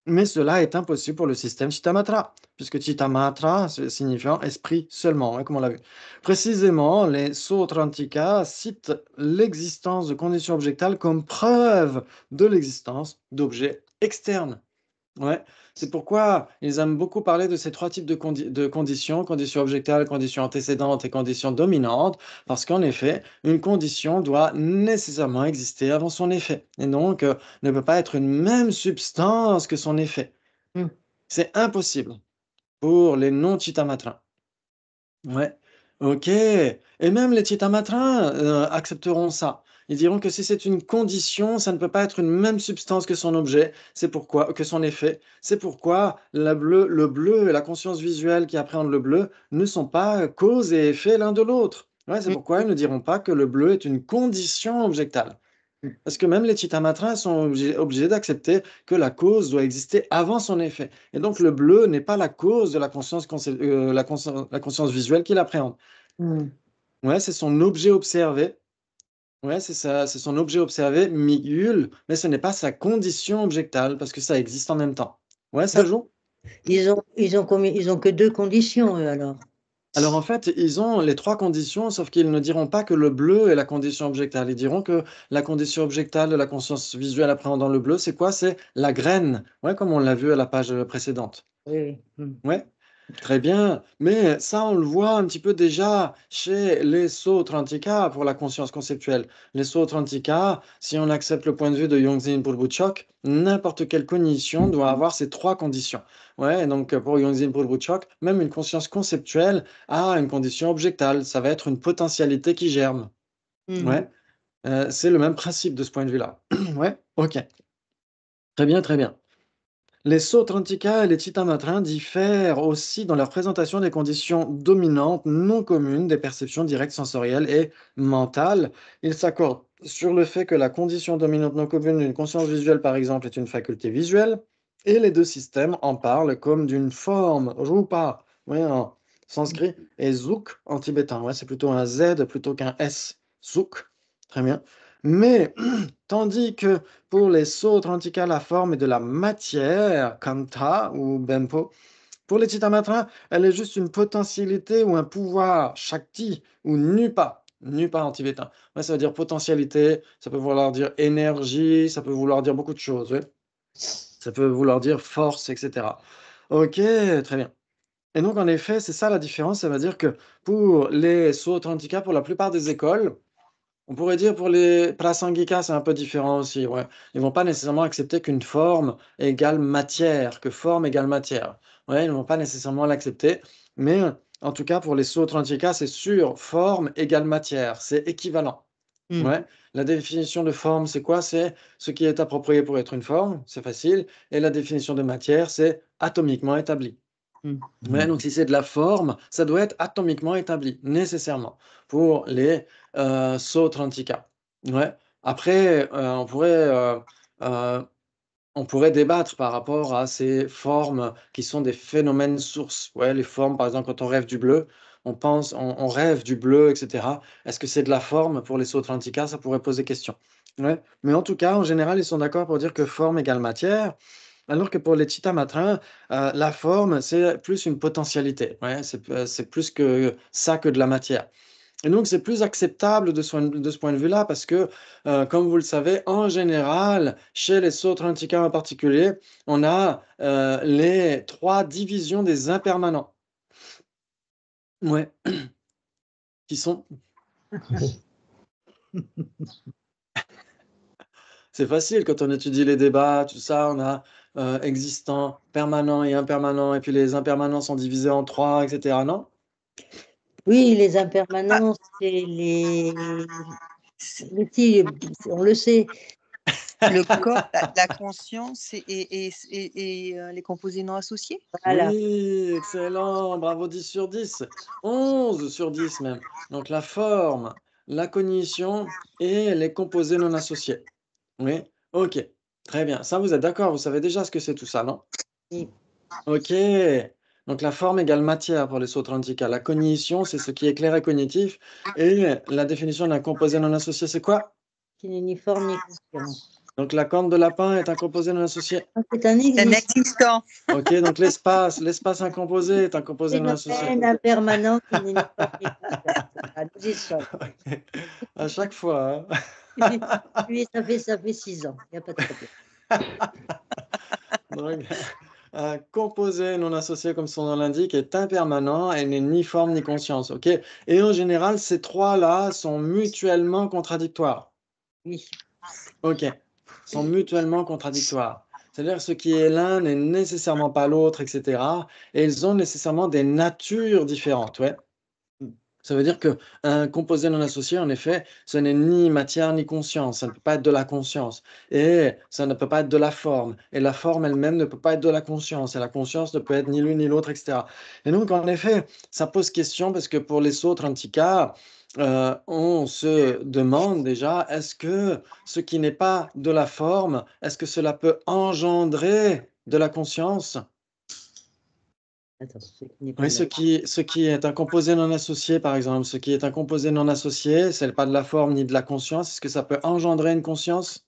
Mais cela est impossible pour le système Chittamatra, puisque Chittamatra signifiant esprit seulement, hein, comme on l'a vu. Précisément, les Sautrantika citent l'existence de conditions objectales comme preuve de l'existence d'objets externes. Ouais. C'est pourquoi ils aiment beaucoup parler de ces trois types de conditions, conditions objectales, conditions antécédentes et conditions dominantes, parce qu'en effet, une condition doit nécessairement exister avant son effet, et donc ne peut pas être une même substance que son effet. C'est impossible pour les non-chittamatrins. Ouais, ok. Et même les chittamatrins accepteront ça. Ils diront que si c'est une condition, ça ne peut pas être une même substance que son objet, c'est pourquoi, que son effet. C'est pourquoi le bleu et la conscience visuelle qui appréhendent le bleu ne sont pas cause et effet l'un de l'autre. Ouais, c'est pourquoi ils ne diront pas que le bleu est une condition objectale. Parce que même les chittamatrins sont obligés d'accepter que la cause doit exister avant son effet. Et donc le bleu n'est pas la cause de la la conscience visuelle qu'il appréhende. Ouais, c'est son objet observé. Ouais, c'est ça, c'est son objet observé, migule, mais ce n'est pas sa condition objectale, parce que ça existe en même temps. Ouais, ça joue. Ils ont que deux conditions, eux, alors. Alors en fait, ils ont les trois conditions, sauf qu'ils ne diront pas que le bleu est la condition objectale. Ils diront que la condition objectale de la conscience visuelle appréhendant le bleu, c'est quoi? C'est la graine. Ouais, comme on l'a vu à la page précédente. Oui, oui. Ouais, très bien. Mais ça, on le voit un petit peu déjà chez les Sautrantika pour la conscience conceptuelle. Les Sautrantika, si on accepte le point de vue de Yongzin Purbuchok, n'importe quelle cognition doit avoir ces trois conditions. Ouais, et donc pour Yongzin Purbuchok, même une conscience conceptuelle a une condition objectale. Ça va être une potentialité qui germe. Ouais, c'est le même principe de ce point de vue-là. Ouais, ok. Très bien, très bien. Les Sautrantika et les Chittamatrins diffèrent aussi dans leur présentation des conditions dominantes non communes des perceptions directes sensorielles et mentales. Ils s'accordent sur le fait que la condition dominante non commune d'une conscience visuelle, par exemple, est une faculté visuelle, et les deux systèmes en parlent comme d'une forme, rupa, ouais, en sanskrit, et zouk en tibétain. Ouais, c'est plutôt un Z plutôt qu'un S. Zouk, très bien. Mais tandis que pour les Sautrantika, la forme est de la matière, kanta ou bempo. Pour les Chittamatrins, elle est juste une potentialité ou un pouvoir, shakti ou nupa. Nupa en tibétain. Ouais, ça veut dire potentialité, ça peut vouloir dire énergie, ça peut vouloir dire beaucoup de choses. Ouais. Ça peut vouloir dire force, etc. Ok, très bien. Et donc, en effet, c'est ça la différence. Ça veut dire que pour les Sautrantika, pour la plupart des écoles, on pourrait dire pour les Prasangika, c'est un peu différent aussi, ouais. Ils vont pas nécessairement accepter qu'une forme égale matière, que forme égale matière. Ouais, ils ne vont pas nécessairement l'accepter, mais en tout cas pour les Sautrantika, c'est sûr, forme égale matière, c'est équivalent. Mm. Ouais. La définition de forme, c'est quoi? C'est ce qui est approprié pour être une forme, c'est facile. Et la définition de matière, c'est atomiquement établi. Mm. Ouais, donc si c'est de la forme, ça doit être atomiquement établi, nécessairement, pour les Sautrantika. Ouais. Après, euh, on pourrait débattre par rapport à ces formes qui sont des phénomènes sources. Ouais, les formes, par exemple, quand on rêve du bleu, on rêve du bleu, etc. Est-ce que c'est de la forme pour les Sautrantika? Ça pourrait poser question. Ouais. Mais en tout cas, en général, ils sont d'accord pour dire que forme égale matière. Alors que pour les Chittamatrins, la forme, c'est plus une potentialité. Ouais, c'est plus que ça que de la matière. Et donc, c'est plus acceptable de ce point de vue-là parce que, comme vous le savez, en général, chez les Sautrantika en particulier, on a les 3 divisions des impermanents. Ouais, qui sont. C'est facile quand on étudie les débats, tout ça, on a existant, permanent et impermanent, et puis les impermanents sont divisés en 3, etc. Non? Oui, les Ah, impermanences, c'est si, on le sait. le corps, la conscience et les composés non associés. Voilà. Oui, excellent, bravo 10 sur 10, 11 sur 10 même. Donc la forme, la cognition et les composés non associés. Oui, ok, très bien. Ça, vous êtes d'accord, vous savez déjà ce que c'est tout ça, non? Oui. Ok, donc la forme égale matière pour les Sautrantika. La cognition, c'est ce qui est clair et cognitif. Et la définition d'un composé non associé, c'est quoi? Qui n'est ni forme ni conscience. Donc la corne de lapin est un composé non associé. Ah, c'est un C'est un existant. existant. Ok, donc l'espace incomposé est un composé non associé. Phénomène impermanent qui n'est ni forme ni conscience. Ah, nous y sommes. Ok. À chaque fois, hein. Lui, ça fait 6 ans. Il n'y a pas de problème. Donc, un composé non associé, comme son nom l'indique, est impermanent et n'est ni forme ni conscience. Ok. Et en général, ces trois-là sont mutuellement contradictoires. Oui. Ok. Sont mutuellement contradictoires. C'est-à-dire que ce qui est l'un n'est nécessairement pas l'autre, etc. Et ils ont nécessairement des natures différentes. Ouais. Ça veut dire qu'un composé non associé, en effet, ce n'est ni matière ni conscience. Ça ne peut pas être de la conscience. Et ça ne peut pas être de la forme. Et la forme elle-même ne peut pas être de la conscience. Et la conscience ne peut être ni l'une ni l'autre, etc. Et donc, en effet, ça pose question parce que pour les autres antiquats, on se demande déjà, est-ce que ce qui n'est pas de la forme, est-ce que cela peut engendrer de la conscience? Attends, ce qui n'est pas Oui, de la ce qui est un composé non associé, par exemple, ce qui est un composé non associé, c'est pas de la forme ni de la conscience. Est-ce que ça peut engendrer une conscience?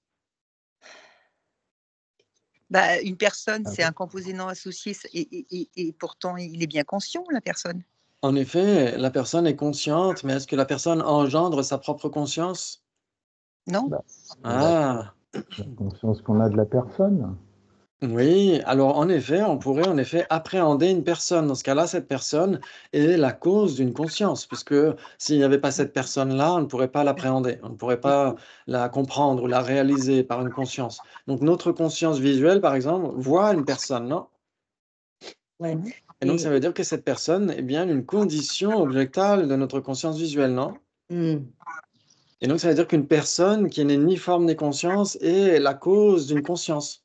Bah, une personne, Ah c'est oui. un composé non associé et pourtant il est bien conscient, la personne. En effet, la personne est consciente, mais est-ce que la personne engendre sa propre conscience? Non? Bah, Ah, la conscience qu'on a de la personne. oui. Alors, en effet, on pourrait en effet appréhender une personne. Dans ce cas-là, cette personne est la cause d'une conscience, puisque s'il n'y avait pas cette personne-là, on ne pourrait pas l'appréhender, on ne pourrait pas la comprendre ou la réaliser par une conscience. Donc, notre conscience visuelle, par exemple, voit une personne, non? Ouais. Mhm. Et donc, ça Et, veut dire que cette personne est bien une condition objectale de notre conscience visuelle, non? Et donc, ça veut dire qu'une personne qui n'est ni forme ni conscience est la cause d'une conscience.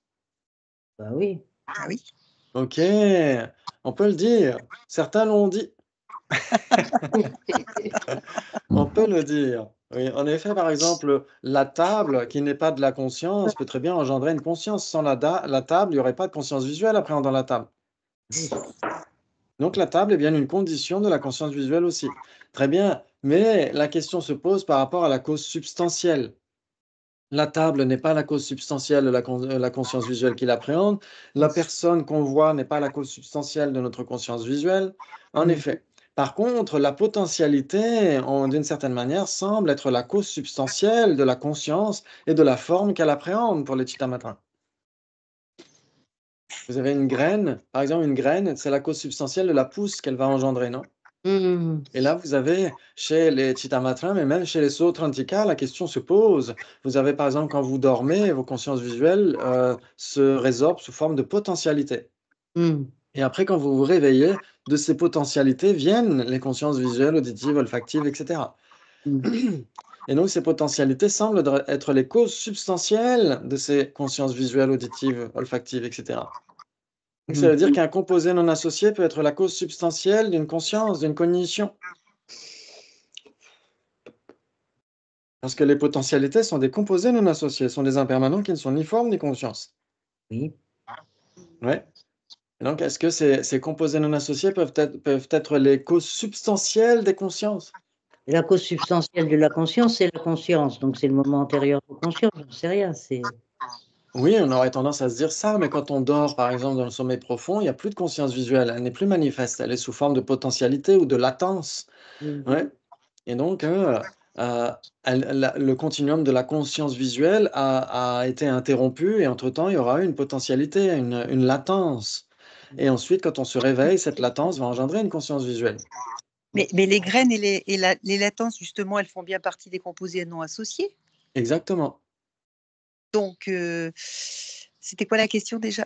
bah oui. Ah oui. Ok, on peut le dire. Certains l'ont dit. On peut le dire. Oui, en effet, par exemple, la table, qui n'est pas de la conscience, peut très bien engendrer une conscience. Sans la table, il n'y aurait pas de conscience visuelle appréhendant la table. Donc la table est bien une condition de la conscience visuelle aussi. Très bien, mais la question se pose par rapport à la cause substantielle. La table n'est pas la cause substantielle de la conscience visuelle qui l'appréhende. La personne qu'on voit n'est pas la cause substantielle de notre conscience visuelle. En effet. Par contre, la potentialité, d'une certaine manière, semble être la cause substantielle de la conscience et de la forme qu'elle appréhende pour les Chittamatrins. Vous avez une graine, par exemple, une graine, c'est la cause substantielle de la pousse qu'elle va engendrer, non? Et là, vous avez chez les Chittamatrins, mais même chez les Sautrantika, la question se pose. Vous avez par exemple, quand vous dormez, vos consciences visuelles se résorbent sous forme de potentialités. Et après, quand vous vous réveillez, de ces potentialités viennent les consciences visuelles, auditives, olfactives, etc. Et donc, ces potentialités semblent être les causes substantielles de ces consciences visuelles, auditives, olfactives, etc. Donc, ça veut dire qu'un composé non associé peut être la cause substantielle d'une conscience, d'une cognition. Parce que les potentialités sont des composés non associés, sont des impermanents qui ne sont ni forme ni conscience. Oui. Ouais. Et donc, est-ce que ces composés non associés peuvent être les causes substantielles des consciences? La cause substantielle de la conscience, c'est la conscience. Donc, c'est le moment antérieur de conscience. Je ne sais rien. Oui, on aurait tendance à se dire ça, mais quand on dort, par exemple, dans le sommeil profond, il n'y a plus de conscience visuelle. Elle n'est plus manifeste. Elle est sous forme de potentialité ou de latence. Ouais. Et donc, le continuum de la conscience visuelle a été interrompu et entre-temps, il y aura eu une potentialité, une latence. Et ensuite, quand on se réveille, cette latence va engendrer une conscience visuelle. Mais les graines et les latences, justement, elles font bien partie des composés non associés. Exactement. Donc, c'était quoi la question déjà?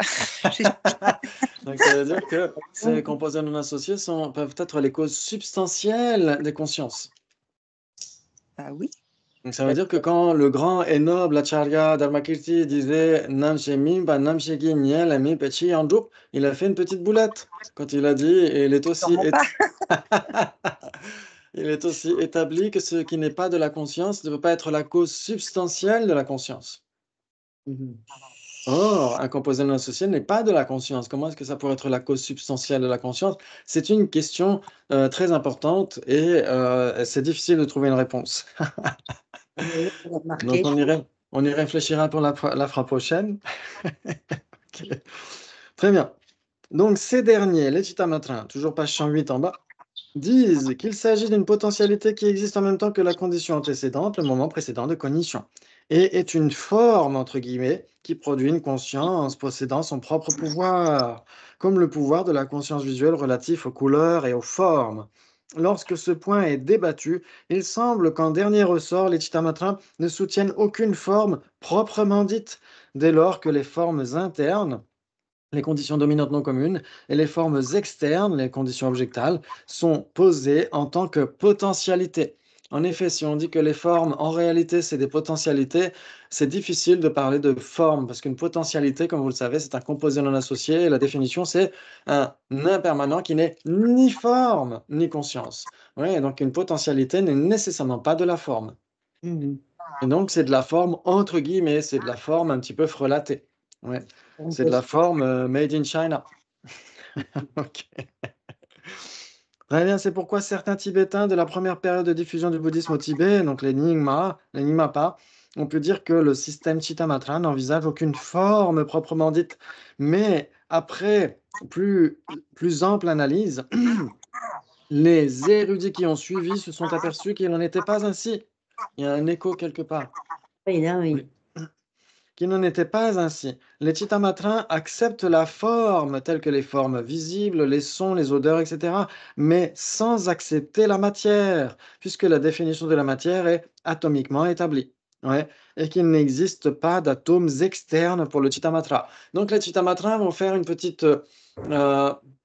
Donc, ça veut dire que ces composés non associés peuvent être les causes substantielles des consciences. Ah oui. Donc, ça veut dire que quand le grand et noble Acharya Dharmakirti disait Namshemi, Namshegi Niel, Ami Pechi Andrup, il a fait une petite boulette quand il a dit, et il est aussi, il est aussi établi que ce qui n'est pas de la conscience ne peut pas être la cause substantielle de la conscience. Or, un composé non associé n'est pas de la conscience. Comment est-ce que ça pourrait être la cause substantielle de la conscience? C'est une question très importante et c'est difficile de trouver une réponse. Donc, on y réfléchira pour la fois prochaine. Okay. Très bien. Donc, ces derniers, les Chittamatrins, toujours page 108 en bas, disent qu'il s'agit d'une potentialité qui existe en même temps que la condition antécédente, le moment précédent de cognition, et est une forme, entre guillemets, qui produit une conscience possédant son propre pouvoir, comme le pouvoir de la conscience visuelle relatif aux couleurs et aux formes. Lorsque ce point est débattu, il semble qu'en dernier ressort, les Chittamatrins ne soutiennent aucune forme proprement dite, dès lors que les formes internes, les conditions dominantes non communes, et les formes externes, les conditions objectales, sont posées en tant que potentialités. En effet, si on dit que les formes, en réalité, c'est des potentialités, c'est difficile de parler de forme, parce qu'une potentialité, comme vous le savez, c'est un composé non associé, et la définition, c'est un impermanent qui n'est ni forme, ni conscience. Ouais, donc une potentialité n'est nécessairement pas de la forme. Et donc, c'est de la forme, entre guillemets, c'est de la forme un petit peu frelatée. Ouais. C'est de la forme made in China. Ok. Très bien, c'est pourquoi certains Tibétains de la première période de diffusion du bouddhisme au Tibet, donc les Nyingmapa, on peut dire que le système Chittamatra n'envisage aucune forme proprement dite. Mais après plus ample analyse, les érudits qui ont suivi se sont aperçus qu'il n'en était pas ainsi. Il y a un écho quelque part. Oui, là, oui. Qu'il n'en était pas ainsi. Les Chittamatrins acceptent la forme, telle que les formes visibles, les sons, les odeurs, etc., mais sans accepter la matière, puisque la définition de la matière est atomiquement établie. Ouais, et qu'il n'existe pas d'atomes externes pour le Chittamatra. Donc les Chittamatrins vont faire une petite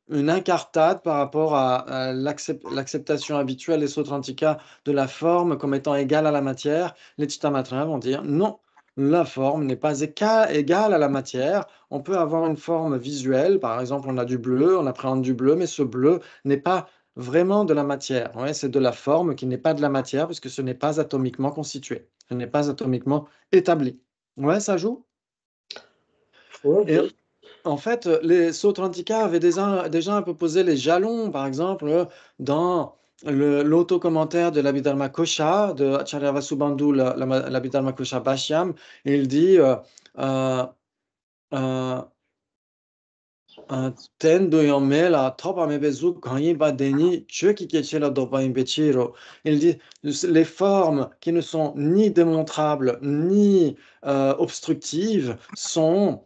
une incartade par rapport à l'acceptation habituelle des Sautrantika de la forme comme étant égale à la matière. Les Chittamatrins vont dire non. la forme n'est pas égale à la matière. On peut avoir une forme visuelle, par exemple, on a du bleu, on appréhende du bleu, mais ce bleu n'est pas vraiment de la matière. Ouais, c'est de la forme qui n'est pas de la matière, puisque ce n'est pas atomiquement constitué, ce n'est pas atomiquement établi. Ouais, ça joue? Et Ok. en fait, les Sautrantika avaient déjà un peu posé les jalons, par exemple, dans l'auto-commentaire de l'Abhidharma Kosha de Acharya Vasubandhu, l'Abhidharma Kosha Bhashyam. Il dit euh, euh, Tendo yome la topa mebezu kanyi ba deni chöki keche la dopa imbechiro. Il dit les formes qui ne sont ni démontrables ni obstructives sont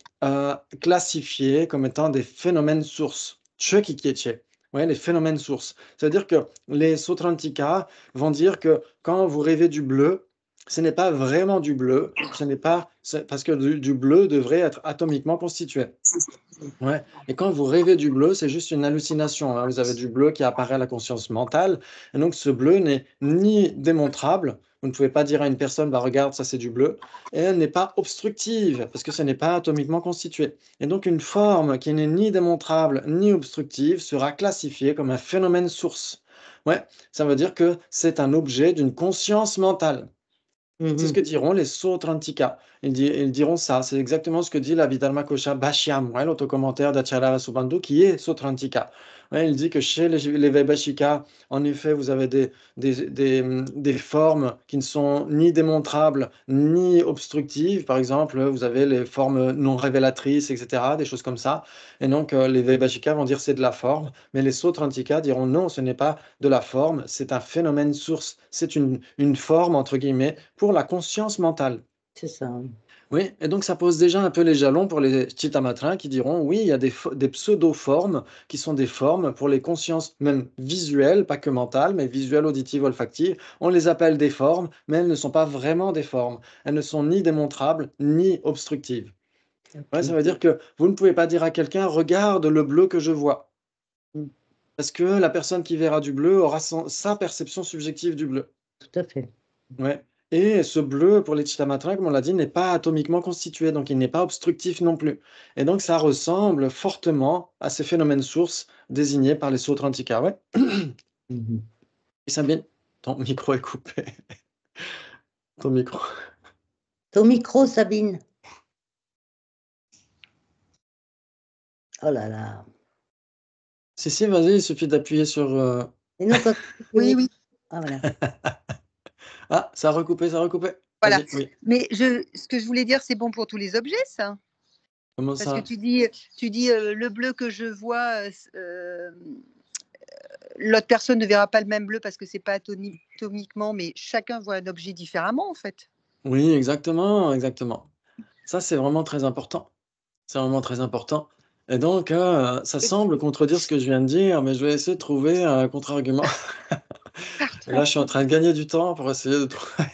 classifiées comme étant des phénomènes sources. Chöki keche. Ouais, les phénomènes sources. C'est-à-dire que les Sautrantika vont dire que quand vous rêvez du bleu, ce n'est pas vraiment du bleu, parce que du bleu devrait être atomiquement constitué. Ouais. Et quand vous rêvez du bleu, c'est juste une hallucination, hein. Vous avez du bleu qui apparaît à la conscience mentale. Et donc, ce bleu n'est ni démontrable. Vous ne pouvez pas dire à une personne, bah, regarde, ça c'est du bleu. Et elle n'est pas obstructive, parce que ce n'est pas atomiquement constitué. Et donc, une forme qui n'est ni démontrable ni obstructive sera classifiée comme un phénomène source. Ouais, ça veut dire que c'est un objet d'une conscience mentale. C'est ce que diront les Sautrantika. Ils diront ça. C'est exactement ce que dit l'Abhidharma Kosha Bhashyam, ouais, l'autocommentaire d'Acharya Vasubandhu, qui est Sautrantika. Ouais, il dit que chez les Vaibhashika, en effet, vous avez des formes qui ne sont ni démontrables ni obstructives. Par exemple, vous avez les formes non révélatrices, etc., des choses comme ça. Et donc, les Vaibhashika vont dire c'est de la forme, mais les Sautrantika diront non, ce n'est pas de la forme, c'est un phénomène source. C'est une forme, entre guillemets, pour la conscience mentale. C'est ça. Oui, et donc ça pose déjà un peu les jalons pour les Chittamatrins qui diront oui, il y a des pseudo-formes qui sont des formes pour les consciences même visuelles, pas que mentales, mais visuelles, auditives, olfactives. On les appelle des formes, mais elles ne sont pas vraiment des formes. Elles ne sont ni démontrables ni obstructives. Ouais, ça veut dire que vous ne pouvez pas dire à quelqu'un regarde le bleu que je vois. Parce que la personne qui verra du bleu aura sa perception subjective du bleu. Tout à fait. Ouais. Et ce bleu, pour les Chittamatrins, comme on l'a dit, n'est pas atomiquement constitué, donc il n'est pas obstructif non plus. Et donc ça ressemble fortement à ces phénomènes sources désignés par les Sautrantika. Ouais. Et Sabine, ton micro est coupé. Ton micro. Ton micro, Sabine. Oh là là. Si, vas-y, il suffit d'appuyer sur... Et non, Oui, oui. Ah, voilà. Ah, ça a recoupé, ça a recoupé. Voilà. Vas-y, oui. Mais ce que je voulais dire, c'est bon pour tous les objets, ça. Comment Parce ça? que tu dis le bleu que je vois, l'autre personne ne verra pas le même bleu parce que c'est pas atomiquement, mais chacun voit un objet différemment, en fait. Oui, exactement, exactement. Ça, c'est vraiment très important. C'est vraiment très important. Et donc, ça semble contredire ce que je viens de dire, mais je vais essayer de trouver un contre-argument. Et là, je suis en train de gagner du temps pour essayer de trouver.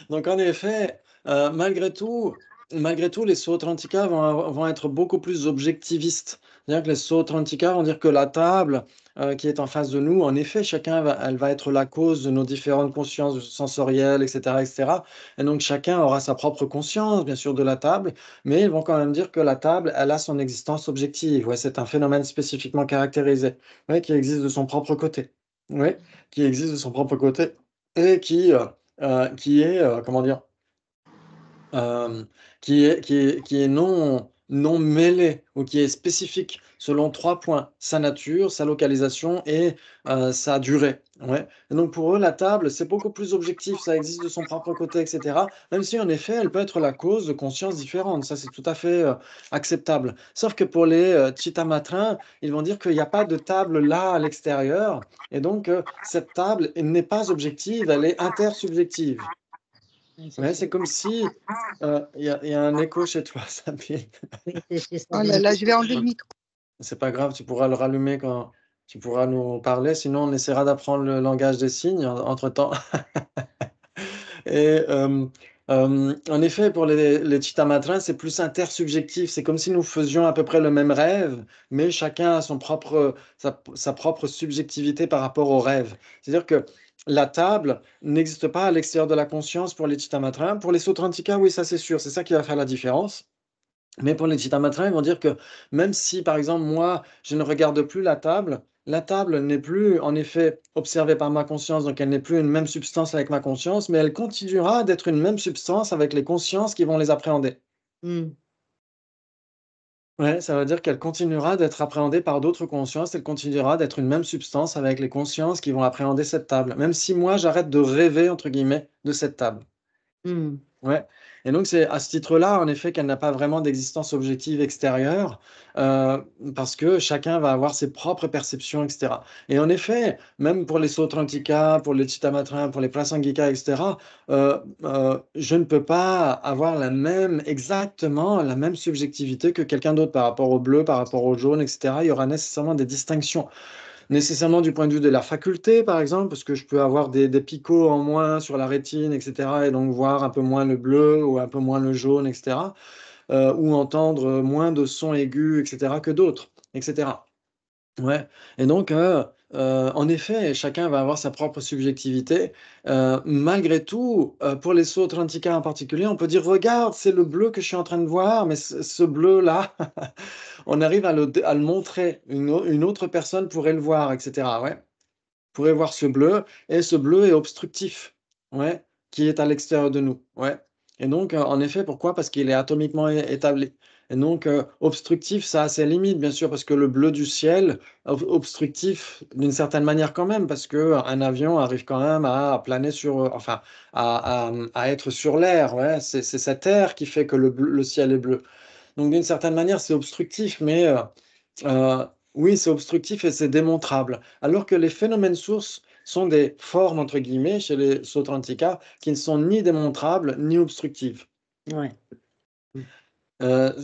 Donc, en effet, malgré tout, les Sautrantika vont être beaucoup plus objectivistes. C'est-à-dire que les Sautrantika vont dire que la table qui est en face de nous, en effet, elle va être la cause de nos différentes consciences sensorielles, etc., etc. Et donc, chacun aura sa propre conscience, bien sûr, de la table, mais ils vont quand même dire que la table, elle a son existence objective. Ouais, c'est un phénomène spécifiquement caractérisé, ouais, qui existe de son propre côté. Ouais, qui existe de son propre côté et qui est, comment dire, euh, qui est non mêlé ou qui est spécifique selon trois points, sa nature, sa localisation et sa durée. Ouais. Et donc pour eux, la table, c'est beaucoup plus objectif, ça existe de son propre côté, etc. Même si en effet, elle peut être la cause de consciences différentes, ça c'est tout à fait acceptable. Sauf que pour les Chittamatrins, ils vont dire qu'il n'y a pas de table là à l'extérieur, et donc cette table n'est pas objective, elle est intersubjective. Ouais, c'est comme si il y a un écho chez toi, Sabine. Oui, c'est ça. Oh là là, je vais enlever le micro. C'est pas grave, tu pourras le rallumer quand tu pourras nous parler. Sinon, on essaiera d'apprendre le langage des signes entre-temps. Et en effet, pour les Chittamatrins, c'est plus intersubjectif. C'est comme si nous faisions à peu près le même rêve, mais chacun a sa propre subjectivité par rapport au rêve. C'est-à-dire que la table n'existe pas à l'extérieur de la conscience pour les Chittamatrins. Pour les Sautrantika, oui, ça c'est sûr, c'est ça qui va faire la différence. Mais pour les Chittamatrins, ils vont dire que même si, par exemple, moi, je ne regarde plus la table n'est plus, en effet, observée par ma conscience, donc elle n'est plus une même substance avec ma conscience, mais elle continuera d'être une même substance avec les consciences qui vont les appréhender. Hmm. Ouais, ça veut dire qu'elle continuera d'être appréhendée par d'autres consciences, elle continuera d'être une même substance avec les consciences qui vont appréhender cette table, même si moi, j'arrête de rêver, entre guillemets, de cette table. Hmm. Ouais, et donc c'est à ce titre-là, en effet, qu'elle n'a pas vraiment d'existence objective extérieure, euh, parce que chacun va avoir ses propres perceptions, etc. Et en effet, même pour les Sautrantika, pour les Chittamatrins, pour les Prasangika, etc., je ne peux pas avoir exactement la même subjectivité que quelqu'un d'autre par rapport au bleu, par rapport au jaune, etc. Il y aura nécessairement des distinctions. Nécessairement du point de vue de la faculté, par exemple, parce que je peux avoir des picots en moins sur la rétine, etc., et donc voir un peu moins le bleu ou un peu moins le jaune, etc., ou entendre moins de sons aigus, etc., que d'autres, etc. Ouais, et donc, en effet, chacun va avoir sa propre subjectivité. Malgré tout, pour les Sautrantika en particulier, on peut dire, regarde, c'est le bleu que je suis en train de voir, mais ce bleu-là, on arrive à le montrer. Une autre personne pourrait le voir, etc. Ouais, pourrait voir ce bleu, et ce bleu est obstructif, ouais, qui est à l'extérieur de nous. Ouais. Et donc, en effet, pourquoi? Parce qu'il est atomiquement établi. Et donc, obstructif, ça a ses limites, bien sûr, parce que le bleu du ciel, obstructif d'une certaine manière quand même, parce qu'un avion arrive quand même à planer enfin, à être sur l'air. Ouais. C'est cet air qui fait que le ciel est bleu. Donc, d'une certaine manière, c'est obstructif, mais euh, oui, c'est obstructif et c'est démontrable. Alors que les phénomènes sources sont des formes, entre guillemets, chez les Sautrantika, qui ne sont ni démontrables ni obstructives. Ouais.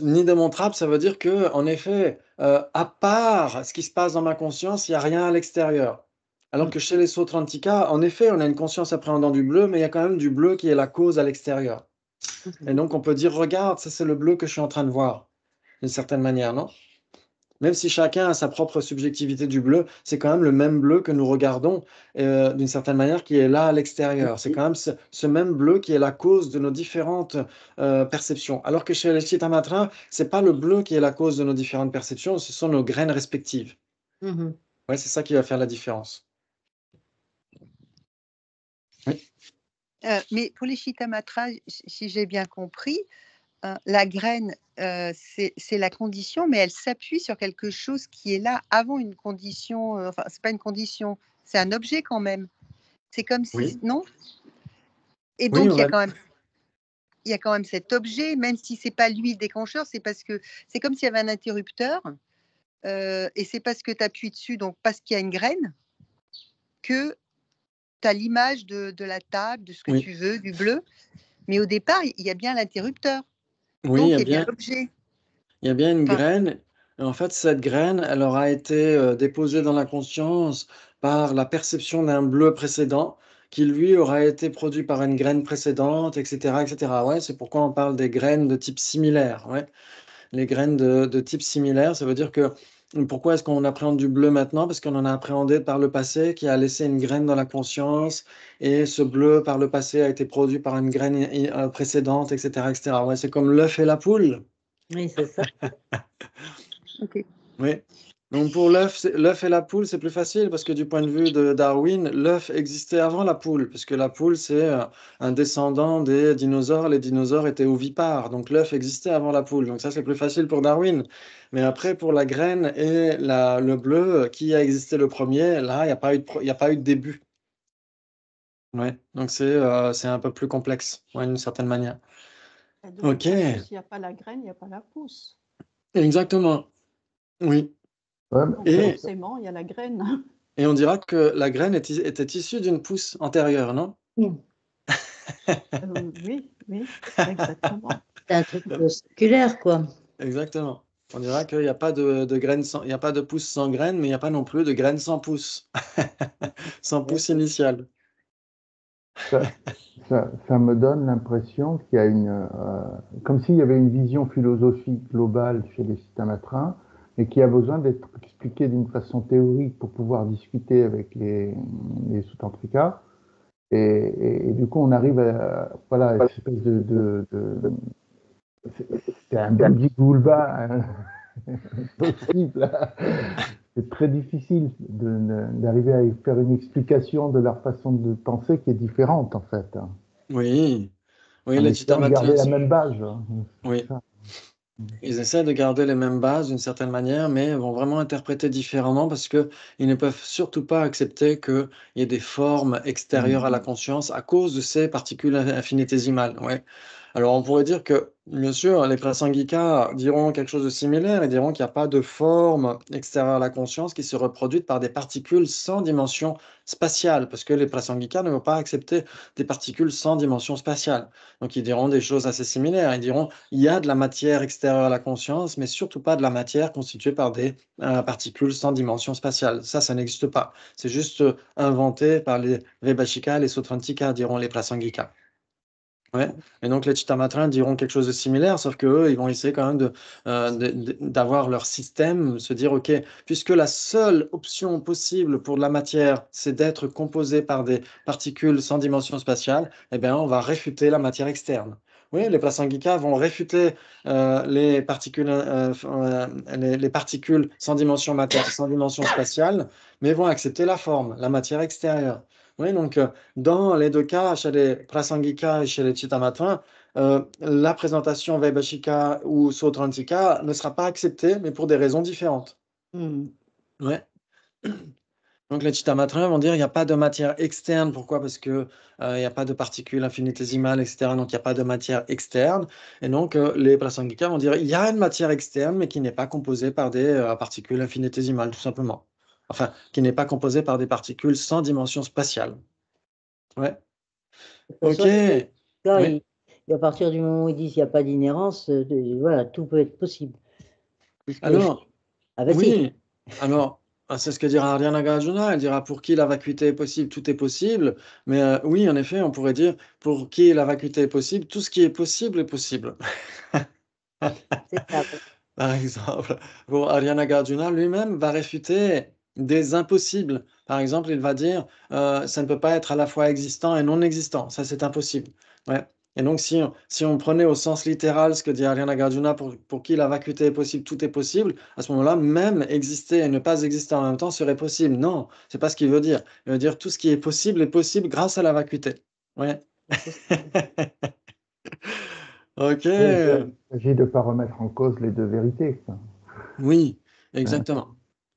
Ni démontrable, ça veut dire que, en effet, à part ce qui se passe dans ma conscience, il n'y a rien à l'extérieur. Alors que chez les Sautrantika, en effet, on a une conscience appréhendant du bleu, mais il y a quand même du bleu qui est la cause à l'extérieur. Et donc, on peut dire, regarde, ça c'est le bleu que je suis en train de voir, d'une certaine manière, non? Même si chacun a sa propre subjectivité du bleu, c'est quand même le même bleu que nous regardons d'une certaine manière qui est là à l'extérieur. C'est quand même ce même bleu qui est la cause de nos différentes perceptions. Alors que chez les Chittamatrins, c'est pas le bleu qui est la cause de nos différentes perceptions, ce sont nos graines respectives. Mhm. Ouais, c'est ça qui va faire la différence. Oui. Mais pour les Chittamatras, si j'ai bien compris, la graine, c'est la condition, mais elle s'appuie sur quelque chose qui est là avant une condition. Enfin, c'est pas une condition, c'est un objet quand même. C'est comme si, Oui. non? Et Oui, donc, il y a quand même cet objet, même si c'est pas lui le déclencheur, c'est parce que c'est comme s'il y avait un interrupteur, et c'est parce que tu appuies dessus, donc parce qu'il y a une graine, que tu as l'image de la table, de ce que oui. tu veux, du bleu. Mais au départ, il y a bien l'interrupteur. Oui, Donc, il y a bien l'objet. il y a bien une Enfin, graine. Et en fait, cette graine, elle aura été déposée dans la conscience par la perception d'un bleu précédent qui, lui, aura été produit par une graine précédente, etc., etc. Ouais, c'est pourquoi on parle des graines de type similaire. Ouais. Les graines de type similaire, ça veut dire que pourquoi est-ce qu'on appréhende du bleu maintenant? Parce qu'on en a appréhendé par le passé qui a laissé une graine dans la conscience et ce bleu par le passé a été produit par une graine précédente, etc., etc. Ouais, c'est comme l'œuf et la poule. Oui, c'est ça. ok. Oui. Donc pour l'œuf et la poule, c'est plus facile parce que du point de vue de Darwin, l'œuf existait avant la poule, parce que la poule, c'est un descendant des dinosaures. Les dinosaures étaient ovipares, donc l'œuf existait avant la poule. Donc ça, c'est plus facile pour Darwin. Mais après, pour la graine et le bleu, qui a existé le premier, là, il n'y a pas eu il y a pas eu de début. Ouais. Donc c'est un peu plus complexe, ouais, d'une certaine manière. Et de toute Ok, façon, s'il n'y a pas la graine, il n'y a pas la pousse. exactement. Oui. Ouais, Donc Et, forcément, il y a la graine. et on dira que la graine était issue d'une pousse antérieure, non? Mm. Oui, oui, exactement. C'est un truc circulaire, quoi. Exactement. On dira qu'il n'y a pas de graines il y a pas de pousse sans graines, mais il n'y a pas non plus de graines sans pousse. Sans pousse initiale. ça, ça me donne l'impression qu'il y a comme s'il y avait une vision philosophique globale chez les Chittamatrins, et qui a besoin d'être expliqué d'une façon théorique pour pouvoir discuter avec les Sutantrika. Et du coup, on arrive à voilà, une espèce c'est un Boulba possible. C'est très difficile d'arriver à faire une explication de leur façon de penser qui est différente, en fait. Oui, oui, En les essayant de garder la Chitamatrins, même base. oui. Ça. Ils essaient de garder les mêmes bases d'une certaine manière, mais vont vraiment interpréter différemment parce qu'ils ne peuvent surtout pas accepter qu'il y ait des formes extérieures à la conscience à cause de ces particules infinitésimales. Ouais. Alors on pourrait dire que, bien sûr, les Prasangika diront quelque chose de similaire et diront qu'il n'y a pas de forme extérieure à la conscience qui se reproduit par des particules sans dimension spatiale, parce que les Prasangika ne vont pas accepter des particules sans dimension spatiale. Donc ils diront des choses assez similaires. Ils diront il y a de la matière extérieure à la conscience, mais surtout pas de la matière constituée par des particules sans dimension spatiale. Ça n'existe pas. C'est juste inventé par les Vaibhashika et les Sautrantika, diront les Prasangika. Ouais. Et donc les Chittamatrins diront quelque chose de similaire, sauf qu'eux, ils vont essayer quand même d'avoir leur système, se dire, OK, puisque la seule option possible pour de la matière, c'est d'être composée par des particules sans dimension spatiale, eh bien, on va réfuter la matière externe. Oui, les Prasangika vont réfuter les particules sans dimension sans dimension spatiale, mais vont accepter la forme, la matière extérieure. Oui, donc dans les deux cas, chez les Prasangika et chez les Chittamatrins, la présentation Vaibhashika ou Sautrantika ne sera pas acceptée, mais pour des raisons différentes. Ouais. Donc les Chittamatrins vont dire il n'y a pas de matière externe. Pourquoi? Parce que il n'y a pas de particules infinitésimales, etc. Donc il n'y a pas de matière externe. Et donc les Prasangika vont dire il y a une matière externe, mais qui n'est pas composée par des particules infinitésimales, tout simplement. Enfin, qui n'est pas composée par des particules sans dimension spatiale. Ouais. De toute Ok. façon, là, Oui. à partir du moment où ils disent qu'il n'y a pas d'inhérence, voilà, tout peut être possible. Puisque, Alors, ah ben si, oui. Alors, c'est ce que dira Ariana Nagarjuna. Elle dira pour qui la vacuité est possible, tout est possible. Mais oui, en effet, on pourrait dire pour qui la vacuité est possible, tout ce qui est possible est possible. c'est ça. Par exemple, pour Ariana Nagarjuna lui-même va réfuter des impossibles. Par exemple, il va dire ça ne peut pas être à la fois existant et non existant. Ça, c'est impossible. Ouais. Et donc, si on prenait au sens littéral ce que dit Ariana Nagarjuna, pour qui la vacuité est possible, tout est possible, à ce moment-là, même exister et ne pas exister en même temps serait possible. Non, c'est pas ce qu'il veut dire. Il veut dire tout ce qui est possible grâce à la vacuité. Ouais. Ok. Oui, il s'agit de ne pas remettre en cause les deux vérités. Quoi. Oui, Hein. exactement.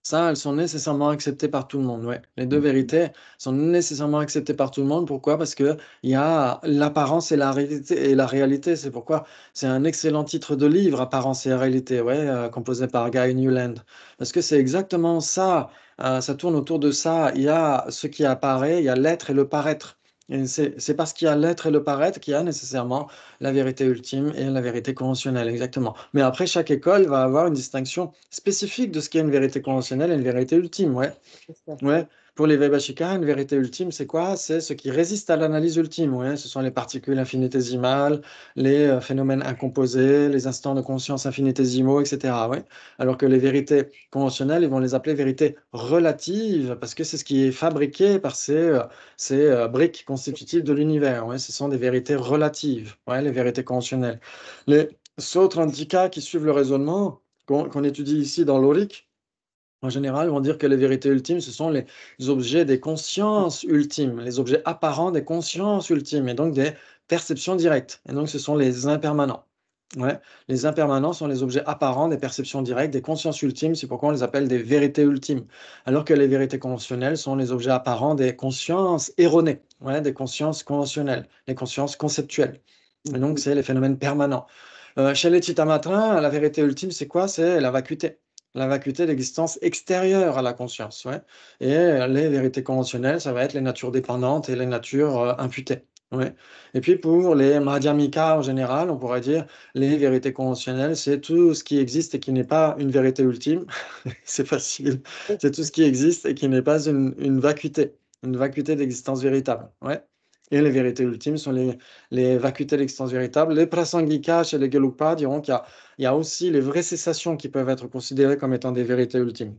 Ça, elles sont nécessairement acceptées par tout le monde. Ouais. Les deux vérités sont nécessairement acceptées par tout le monde. Pourquoi? Parce que il y a l'apparence et la réalité. Et la réalité, c'est pourquoi c'est un excellent titre de livre, Apparence et réalité, ouais, composé par Guy Newland. Parce que c'est exactement ça. Ça tourne autour de ça. Il y a ce qui apparaît, il y a l'être et le paraître. Et c'est parce qu'il y a l'être et le paraître qu'il y a nécessairement la vérité ultime et la vérité conventionnelle, exactement. Mais après, chaque école va avoir une distinction spécifique de ce qu'est une vérité conventionnelle et une vérité ultime, ouais. C'est ça. Ouais. Pour les Vaibhashika, une vérité ultime, c'est quoi? C'est ce qui résiste à l'analyse ultime, ouais. Ce sont les particules infinitésimales, les phénomènes incomposés, les instants de conscience infinitésimaux, etc., ouais. Alors que les vérités conventionnelles, ils vont les appeler vérités relatives, parce que c'est ce qui est fabriqué par ces briques constitutives de l'univers, ouais. Ce sont des vérités relatives, ouais, les vérités conventionnelles. Les Sautrantika qui suivent le raisonnement qu'on étudie ici dans l'Auric, en général, vont dire que les vérités ultimes, ce sont les objets des consciences ultimes, les objets apparents des consciences ultimes, et donc des perceptions directes. Et donc, ce sont les impermanents. Ouais. Les impermanents sont les objets apparents des perceptions directes, des consciences ultimes, c'est pourquoi on les appelle des vérités ultimes. Alors que les vérités conventionnelles sont les objets apparents des consciences erronées, ouais, des consciences conventionnelles, les consciences conceptuelles. Et donc, c'est les phénomènes permanents. Chez les Chittamatrins, la vérité ultime, c'est quoi? C'est la vacuité. La vacuité d'existence extérieure à la conscience. Ouais. Et les vérités conventionnelles, ça va être les natures dépendantes et les natures imputées. Ouais. Et puis pour les Madhyamika en général, on pourrait dire les vérités conventionnelles, c'est tout ce qui existe et qui n'est pas une vérité ultime. C'est facile. C'est tout ce qui existe et qui n'est pas une vacuité d'existence véritable. Ouais. Et les vérités ultimes sont les vacuités l'existence véritable. Les prasangika chez les Gelugpa diront qu'il y a aussi les vraies cessations qui peuvent être considérées comme étant des vérités ultimes.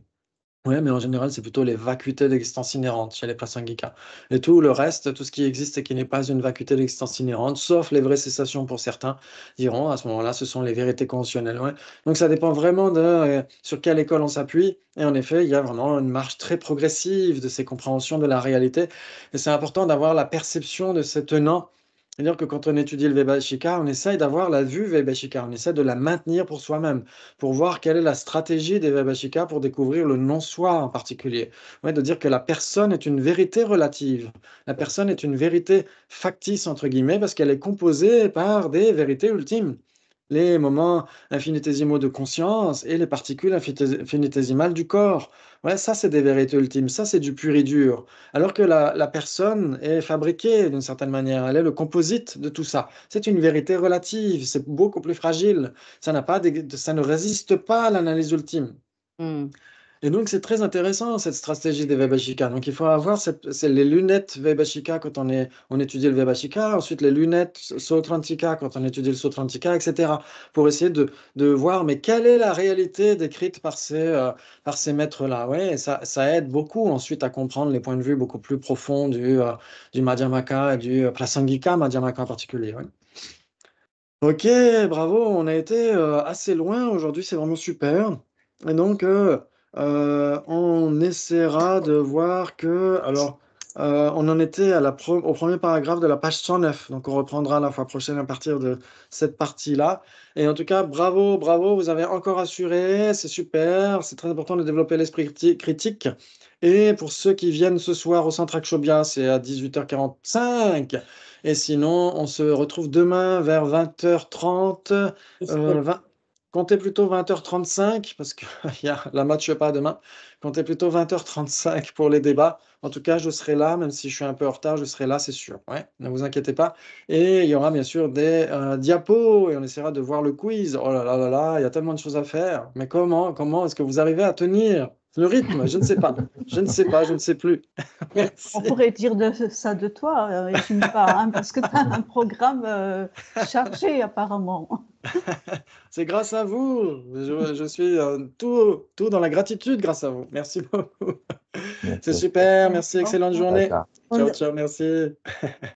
Oui, mais en général, c'est plutôt les vacuités d'existence inhérente chez les prasangika. Et tout le reste, tout ce qui existe et qui n'est pas une vacuité d'existence inhérente, sauf les vraies cessations pour certains, diront à ce moment-là, ce sont les vérités conventionnelles. Ouais. Donc ça dépend vraiment de sur quelle école on s'appuie. Et en effet, il y a vraiment une marche très progressive de ces compréhensions de la réalité. Et c'est important d'avoir la perception de ces tenants. C'est-à-dire que quand on étudie le Vaibhashika, on essaye d'avoir la vue Vaibhashika, on essaie de la maintenir pour soi-même, pour voir quelle est la stratégie des Vaibhashika pour découvrir le non-soi en particulier. Ouais, de dire que la personne est une vérité relative. La personne est une vérité factice, entre guillemets, parce qu'elle est composée par des vérités ultimes. Les moments infinitésimaux de conscience et les particules infinitésimales du corps. Ouais, ça, c'est des vérités ultimes. Ça, c'est du pur et dur. Alors que la personne est fabriquée d'une certaine manière. Elle est le composite de tout ça. C'est une vérité relative. C'est beaucoup plus fragile. Ça ne résiste pas à l'analyse ultime. Hmm. Et donc, c'est très intéressant, cette stratégie des Vaibhashika. Donc, il faut avoir c'est les lunettes Vaibhashika quand on étudie le Vaibhashika, ensuite les lunettes Sautrantika quand on étudie le Sautrantika, etc. Pour essayer de voir, mais quelle est la réalité décrite par ces maîtres-là. Ouais, et ça aide beaucoup ensuite à comprendre les points de vue beaucoup plus profonds du Madhyamaka et du Prasangika Madhyamaka en particulier. Ouais. Ok, bravo, on a été assez loin aujourd'hui, c'est vraiment super. Et donc, on essaiera de voir que, alors, on en était au premier paragraphe de la page 109, donc on reprendra la fois prochaine à partir de cette partie-là. Et en tout cas, bravo, bravo, vous avez encore assuré, c'est super, c'est très important de développer l'esprit critique. Et pour ceux qui viennent ce soir au Centre Akshobhya, c'est à 18h45. Et sinon, on se retrouve demain vers 20h30. Comptez plutôt 20h35 parce qu'il y a la match pas demain. Comptez plutôt 20h35 pour les débats. En tout cas, je serai là, même si je suis un peu en retard, je serai là, c'est sûr. Ouais, ne vous inquiétez pas. Et il y aura bien sûr des diapos et on essaiera de voir le quiz. Oh là là là là, il y a tellement de choses à faire. Mais comment est-ce que vous arrivez à tenir le rythme? Je ne sais pas. Je ne sais pas, je ne sais plus. Merci. On pourrait dire ça de toi, Jimmy, hein, parce que tu as un programme chargé apparemment. C'est grâce à vous. Je suis tout dans la gratitude grâce à vous. Merci beaucoup. C'est super. Merci. Excellente journée. Ciao. Ciao, ciao. Merci.